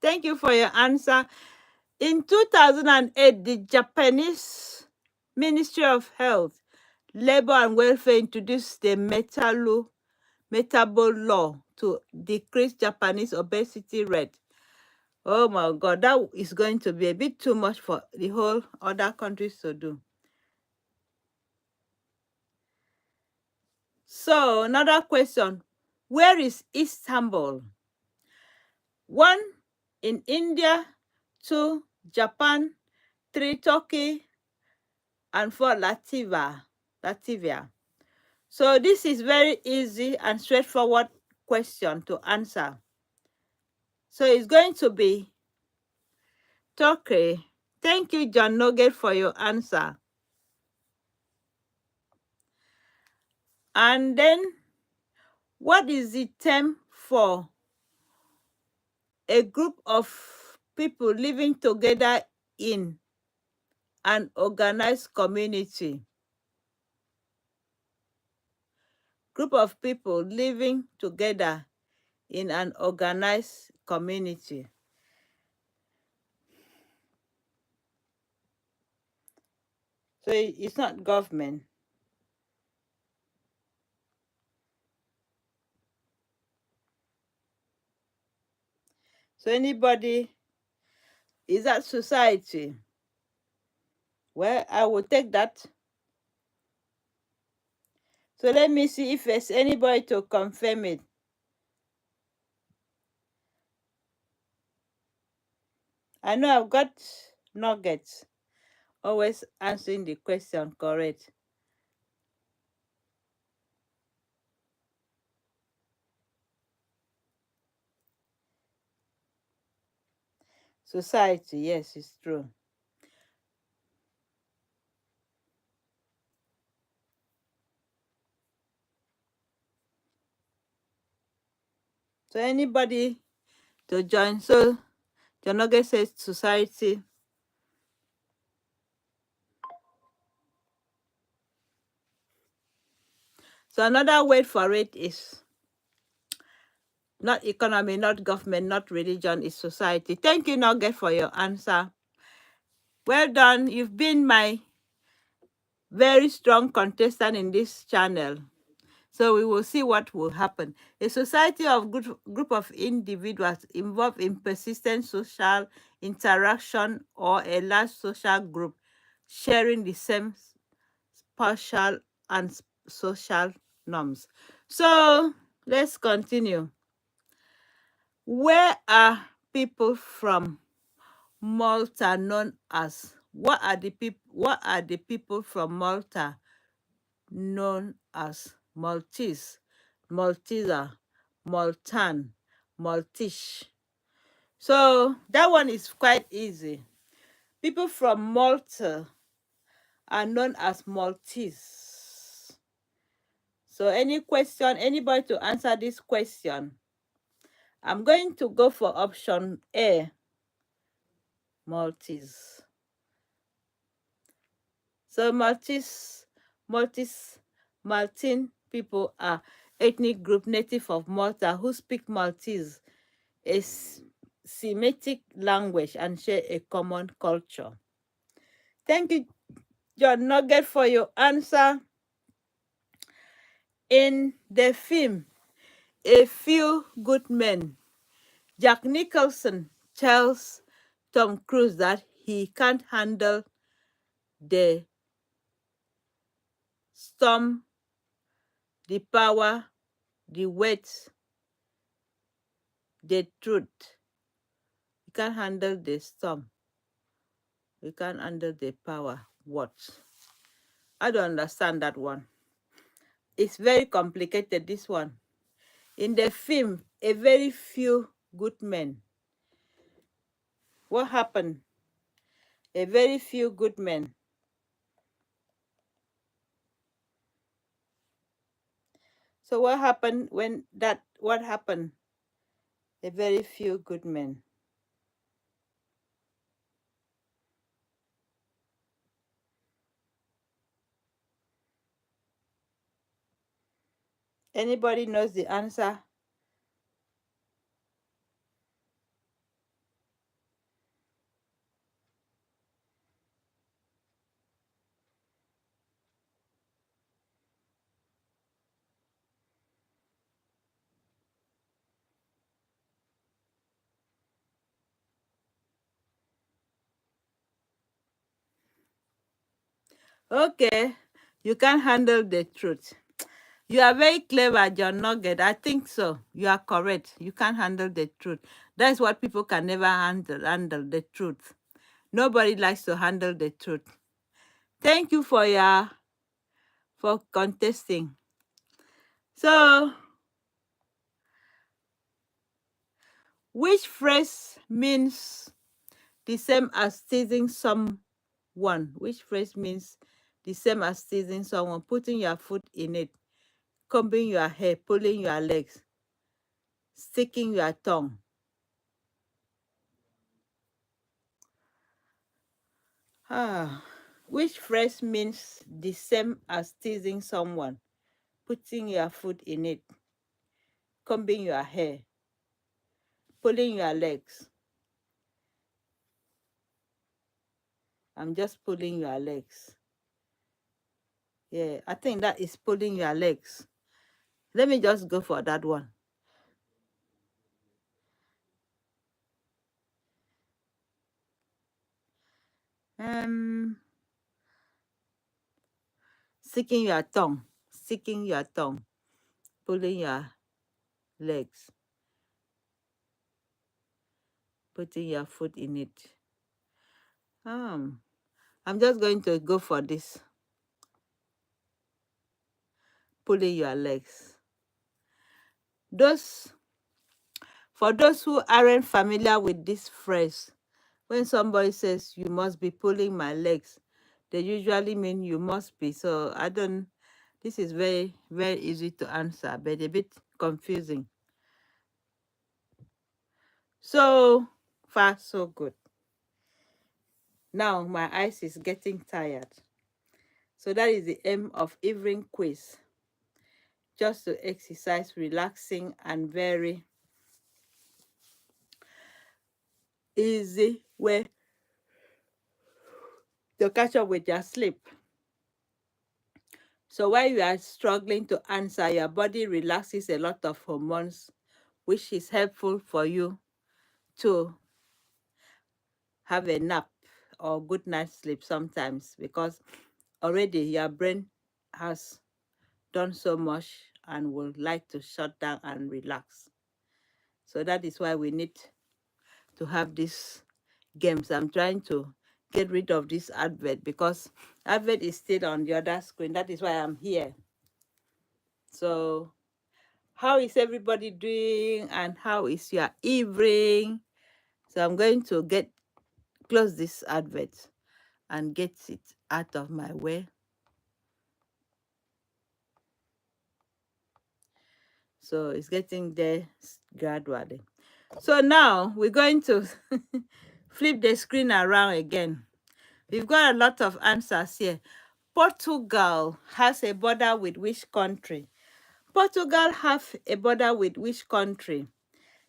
Thank you for your answer. In 2008, the Japanese Ministry of Health, Labor and Welfare introduced the Metabol Law to decrease Japanese obesity rate. Oh my God, that is going to be a bit too much for the whole other countries to do. So, another question. Where is Istanbul? 1, in India. 2, Japan. 3, Turkey. And 4, Latvia. So this is very easy and straightforward question to answer. So it's going to be Turkey. Thank you, John Nugget, for your answer. And then, what is the term for a group of people living together in an organized community? Group of people living together in an organized community. So it's not government. So anybody, is that society? Well, I will take that. So let me see if there's anybody to confirm it. I know I've got nuggets, always answering the question correct. Society, yes, it's true. So anybody to join? So the nugget says society. So another word for it is not economy, not government, not religion, it's society. Thank you, Nugget, for your answer. Well done. You've been my very strong contestant in this channel. So we will see what will happen. A society of group of individuals involved in persistent social interaction or a large social group sharing the same spatial and social norms. So let's continue. Where are people from Malta known as? What are the people from Malta known as? Maltese, Malteser, Maltan, Maltish. So that one is quite easy. People from Malta are known as Maltese. So any question, anybody to answer this question? I'm going to go for option A, Maltese. So Maltese people are ethnic group native of Malta who speak Maltese, a Semitic language, and share a common culture. Thank you, John Nugget, for your answer. In the film A Few Good Men, Jack Nicholson tells Tom Cruise that he can't handle the storm, the power, the weight, the truth. You can't handle the storm. You can't handle the power. What? I don't understand that one. It's very complicated, this one. In the film, a very few good men. What happened? A very few good men. So what happened when that, what happened? A very few good men. Anybody knows the answer? Okay, you can't handle the truth. You are very clever, John Nugget. I think so. You are correct. You can't handle the truth. That's what people can never handle the truth. Nobody likes to handle the truth. Thank you for contesting. So, which phrase means the same as teasing someone? Which phrase means the same as teasing someone? Putting your foot in it, combing your hair, pulling your legs, sticking your tongue. Ah, which phrase means the same as teasing someone? Putting your foot in it, combing your hair, pulling your legs. I'm just pulling your legs. Yeah, I think that is pulling your legs. Let me just go for that one. Sticking your tongue, pulling your legs, putting your foot in it. I'm just going to go for this, pulling your legs. For those who aren't familiar with this phrase, when somebody says you must be pulling my legs, they usually mean you must be. So this is very, very easy to answer, but a bit confusing. So far, so good. Now my eyes is getting tired. So that is the aim of evening quiz. Just to exercise relaxing and very easy way to catch up with your sleep. So while you are struggling to answer, your body relaxes a lot of hormones, which is helpful for you to have a nap or good night's sleep sometimes, because already your brain has done so much and would like to shut down and relax. So that is why we need to have these games. I'm trying to get rid of this advert because advert is still on the other screen. That is why I'm here. So how is everybody doing and how is your evening? So I'm going to close this advert and get it out of my way. So it's getting there gradually. So now we're going to flip the screen around again. We've got a lot of answers here. Portugal has a border with which country? Portugal have a border with which country?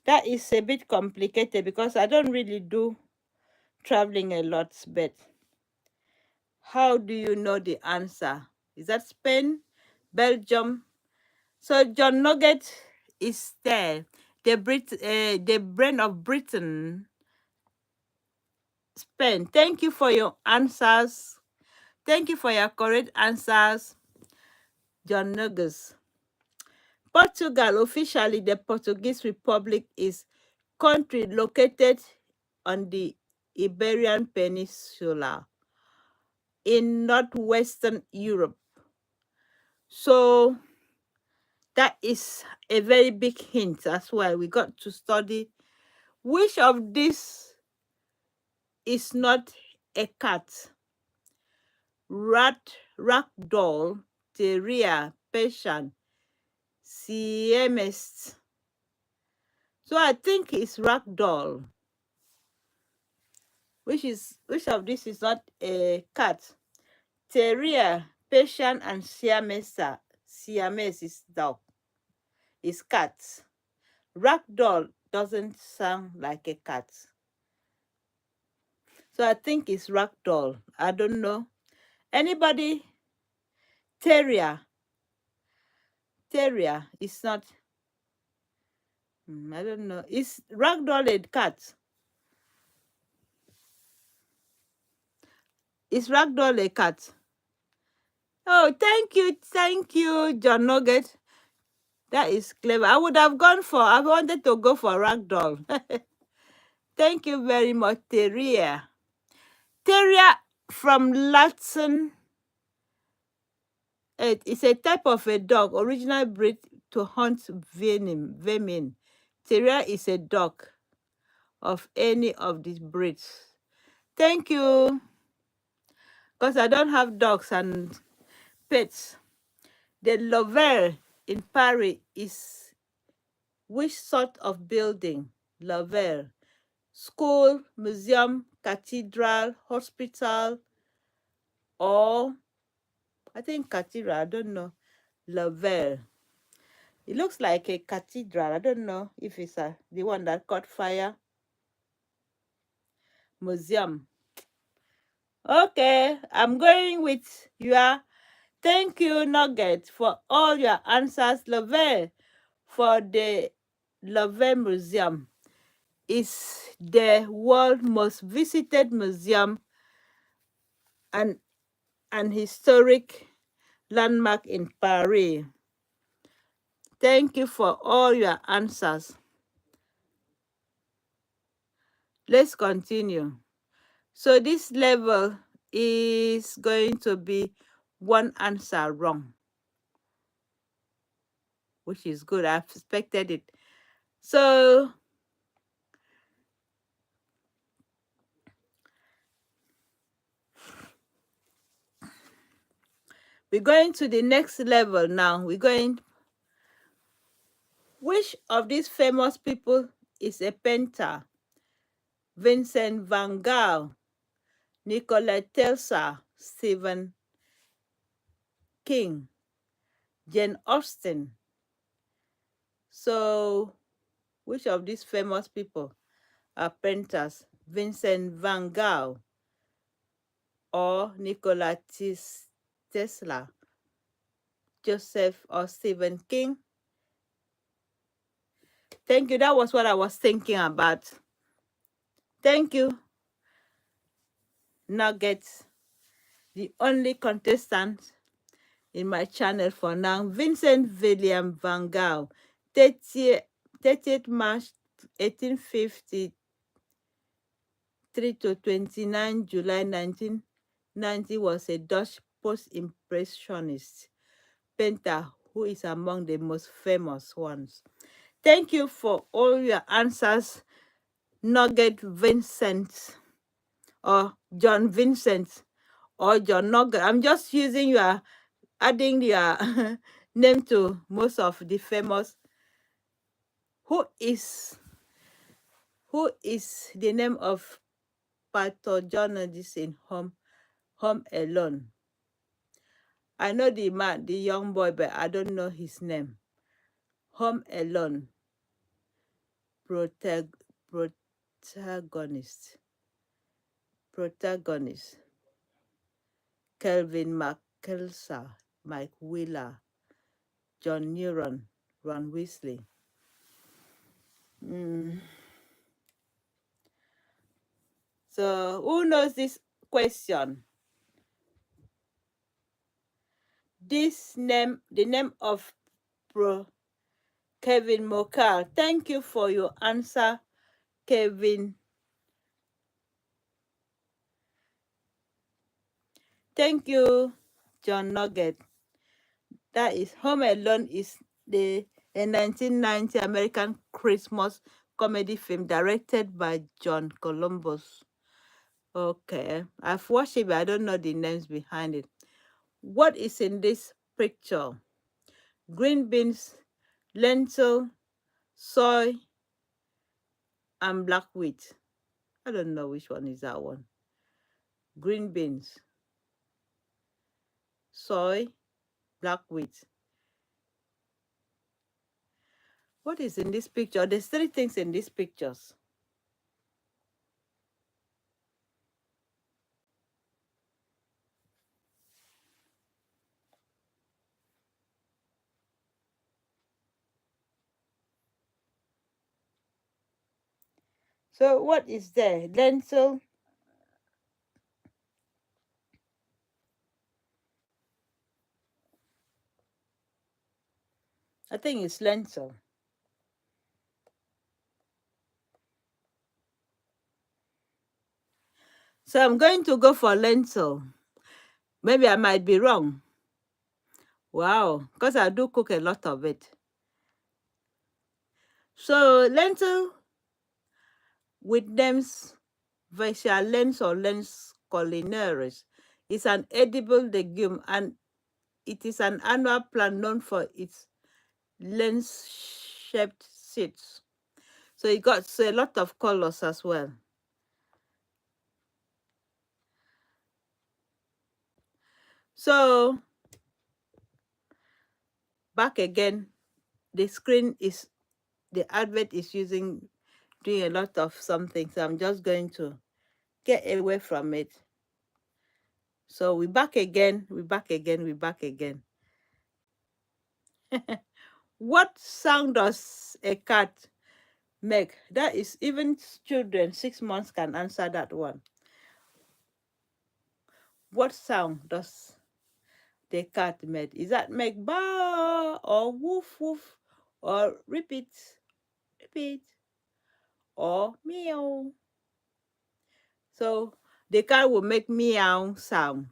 That is a bit complicated because I don't really do traveling a lot, but how do you know the answer? Is that Spain, Belgium? So John Nugget is there. The brain of Britain, Spain. Thank you for your answers. Thank you for your correct answers, John Nuggets. Portugal, officially the Portuguese Republic, is country located on the Iberian Peninsula. in northwestern Europe. So that is a very big hint as well. We got to study which of these is not a cat. Rat, ragdoll, terrier, Persian, Siamese. So I think it's ragdoll. Which of this is not a cat? Terrier, Persian, and Siamese is dog. Is cat. Ragdoll doesn't sound like a cat. So I think it's ragdoll. I don't know. Anybody? Terrier. Terrier is not. I don't know. Is ragdoll a cat? Is ragdoll a cat? Oh, thank you, John Nugget. That is clever. I wanted to go for ragdoll. Thank you very much, terrier. Terrier from Latin, it is a type of a dog, original breed to hunt vermin. Terrier is a dog of any of these breeds. Thank you, because I don't have dogs and pets. The Louvre in Paris is which sort of building? Louvre. School, museum, cathedral, hospital, or I think cathedral, I don't know. Louvre. It looks like a cathedral. I don't know if it's the one that caught fire. Museum. Okay, I'm going with your thank you, Nugget, for all your answers. Louvre for the Louvre Museum is the world's most visited museum and an historic landmark in Paris. Thank you for all your answers. Let's continue. So this level is going to be one answer wrong, which is good. I've expected it. So we're going to the next level now. Which of these famous people is a painter? Vincent van Gogh, Nikola Tesla, Stephen King, Jane Austen. So which of these famous people are painters? Vincent van Gogh or Nikola Tesla, Joseph or Stephen King? Thank you. That was what I was thinking about. Thank you, Nuggets, the only contestant in my channel for now. Vincent William van Gogh, 30th March 1853 to 29 July 1990 was a Dutch post-impressionist painter who is among the most famous ones. Thank you for all your answers, Nugget Vincent or John Vincent or John Nugget. I'm just adding your name to most of the famous. Who is the name of pathologist in Home Alone? I know the man, the young boy, but I don't know his name. Home Alone. Protagonist. Kelvin McKellar, Mike Wheeler, John Neuron, Ron Weasley. So who knows this question? The name of Kevin Mokar. Thank you for your answer, Kevin. Thank you, John Nugget. That is Home Alone is a 1990 American Christmas comedy film directed by John Columbus. Okay, I've watched it, but I don't know the names behind it. What is in this picture? Green beans, lentil, soy, and black wheat. I don't know which one is that one. Green beans, soy, black wheat. What is in this picture? There's three things in these pictures. So what is there? Lentil. I think it's lentil. So I'm going to go for lentil. Maybe I might be wrong. Wow, because I do cook a lot of it. So lentil with names Vachalaens or Lens culinaris is an edible legume and it is an annual plant known for its lens-shaped seeds. So it got a lot of colors as well. So back again, the screen is the advert is doing a lot of something. So I'm just going to get away from it. So we're back again. We're back again. We're back again. What sound does a cat make? That is even children 6 months can answer that one. What sound does the cat make? Is that make ba or woof woof or repeat repeat or meow? So the cat will make meow sound.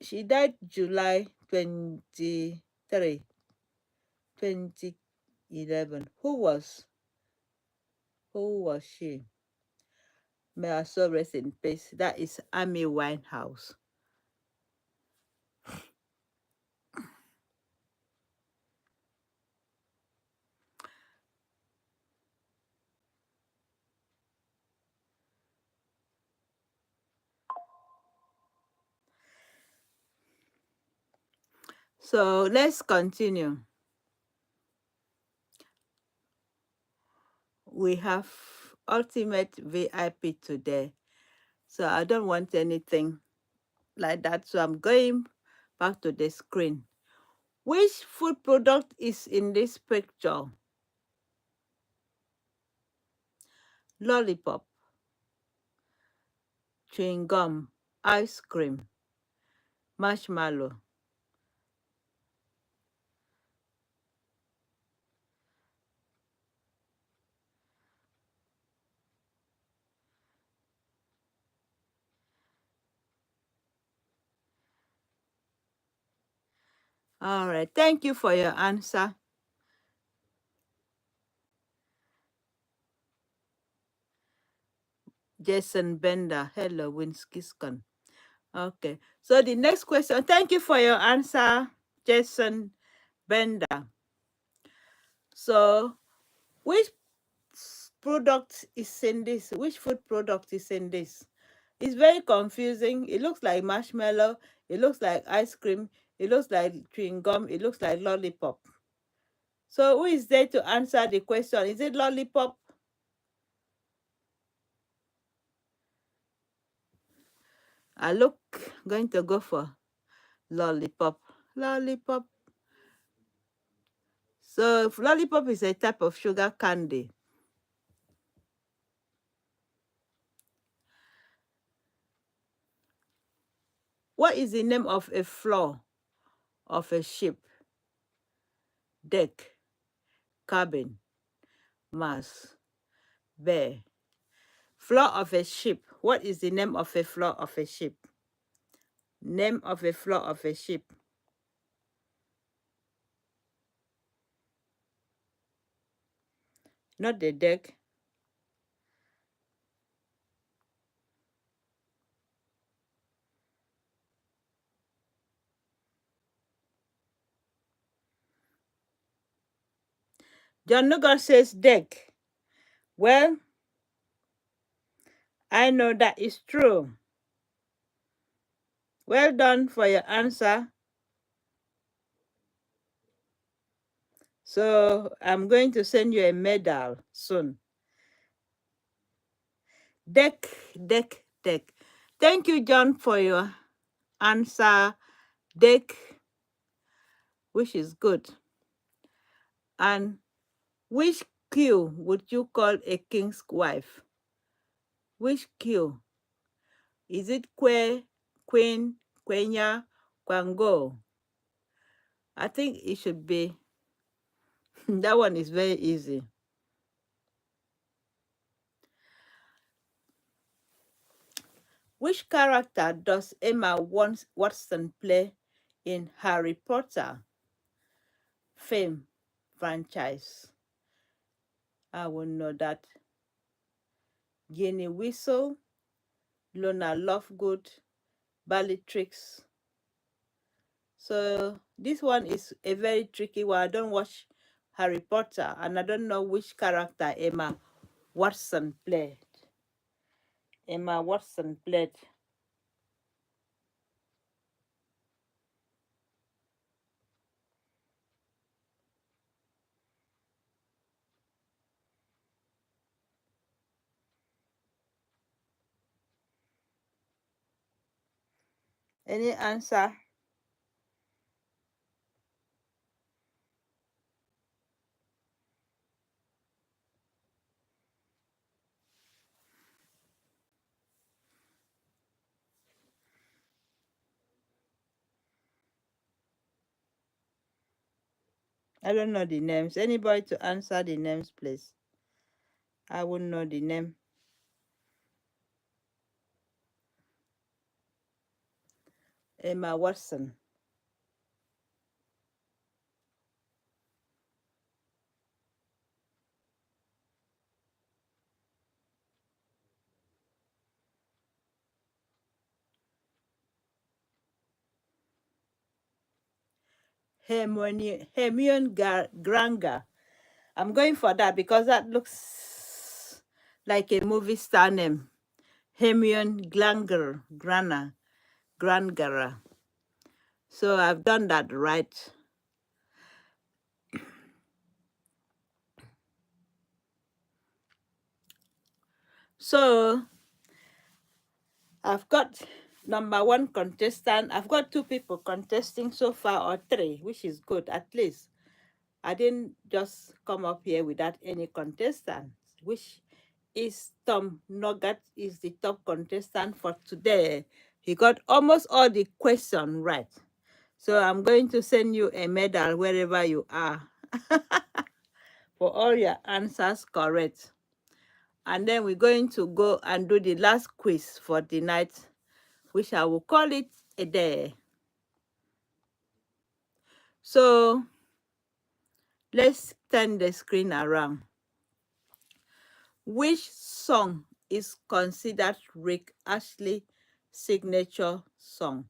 She died July 23, 2011. Who was she? May her soul rest in peace. That is Amy Winehouse. So let's continue. We have ultimate VIP today. So I don't want anything like that. So I'm going back to the screen. Which food product is in this picture? Lollipop, chewing gum, ice cream, marshmallow. All right. Thank you for your answer. Jason Bender. Hello, Winskiscon. Okay. So the next question. Thank you for your answer, Jason Bender. So which product is in this? Which food product is in this? It's very confusing. It looks like marshmallow. It looks like ice cream. It looks like chewing gum. It looks like lollipop. So who is there to answer the question? Is it lollipop? I look going to go for lollipop. Lollipop. So lollipop is a type of sugar candy. What is the name of a floor of a ship? Deck, cabin, mast, bay, Floor of a ship. What is the name of a floor of a ship? Name of a floor of a ship. Not the deck. John Nugent says deck. Well, I know that is true. Well done for your answer. So I'm going to send you a medal soon. Deck, deck, deck. Thank you, John, for your answer. Deck, which is good. And which Q would you call a king's wife? Which Q? Is it Que, Queen, Quenya, Kwango? I think it should be. That one is very easy. Which character does Emma Watson play in Harry Potter fame franchise? I will know that. Ginny Whistle, Lona Lovegood, Bellatrix. So this one is a very tricky one. I don't watch Harry Potter and I don't know which character Emma Watson played. Emma Watson played. Any answer? I don't know the names. Anybody to answer the names, please? I wouldn't know the name. Emma Watson. Hermione Granger. I'm going for that because that looks like a movie star name. Hermione Granger. So I've done that right. So I've got number one contestant. I've got two people contesting so far, or three, which is good at least. I didn't just come up here without any contestant, which is Tom Nugget is the top contestant for today. He got almost all the questions right. So I'm going to send you a medal wherever you are for all your answers correct. And then we're going to go and do the last quiz for the night, which I will call it a day. So let's turn the screen around. Which song is considered Rick Astley's signature song?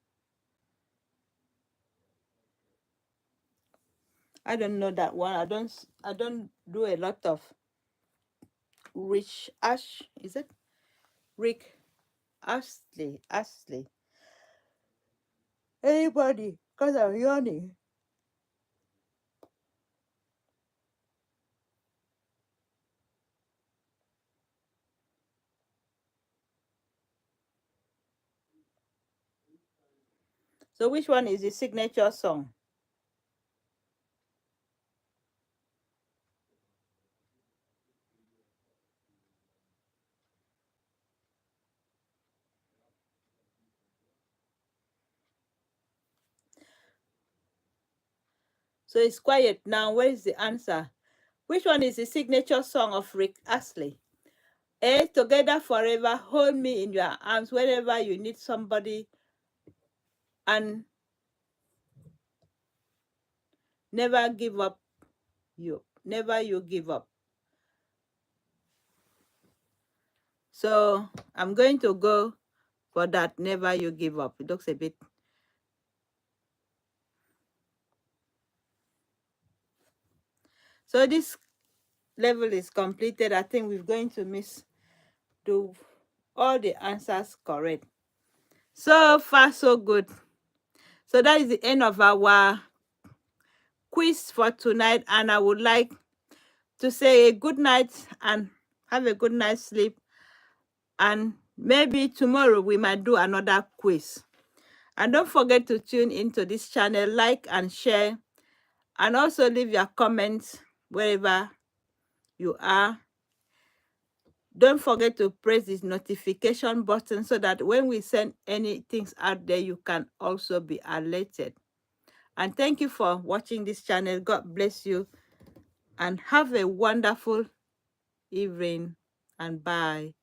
I don't know that one. I don't do a lot of Rich Ash. Is it Rick Astley? Anybody? Because I'm yawning. So which one is the signature song? So it's quiet now. Where is the answer? Which one is the signature song of Rick Astley? Together forever, hold me in your arms whenever you need somebody, and never give up. Never you give up. So I'm going to go for that, never you give up. It looks a bit. So this level is completed. I think we're going to do all the answers correct. So far, so good. So that is the end of our quiz for tonight, and I would like to say a good night and have a good night's sleep, and maybe tomorrow we might do another quiz. And don't forget to tune into this channel, like and share, and also leave your comments wherever you are. Don't forget to press this notification button so that when we send anything out there, you can also be alerted. And thank you for watching this channel. God bless you and have a wonderful evening, and bye.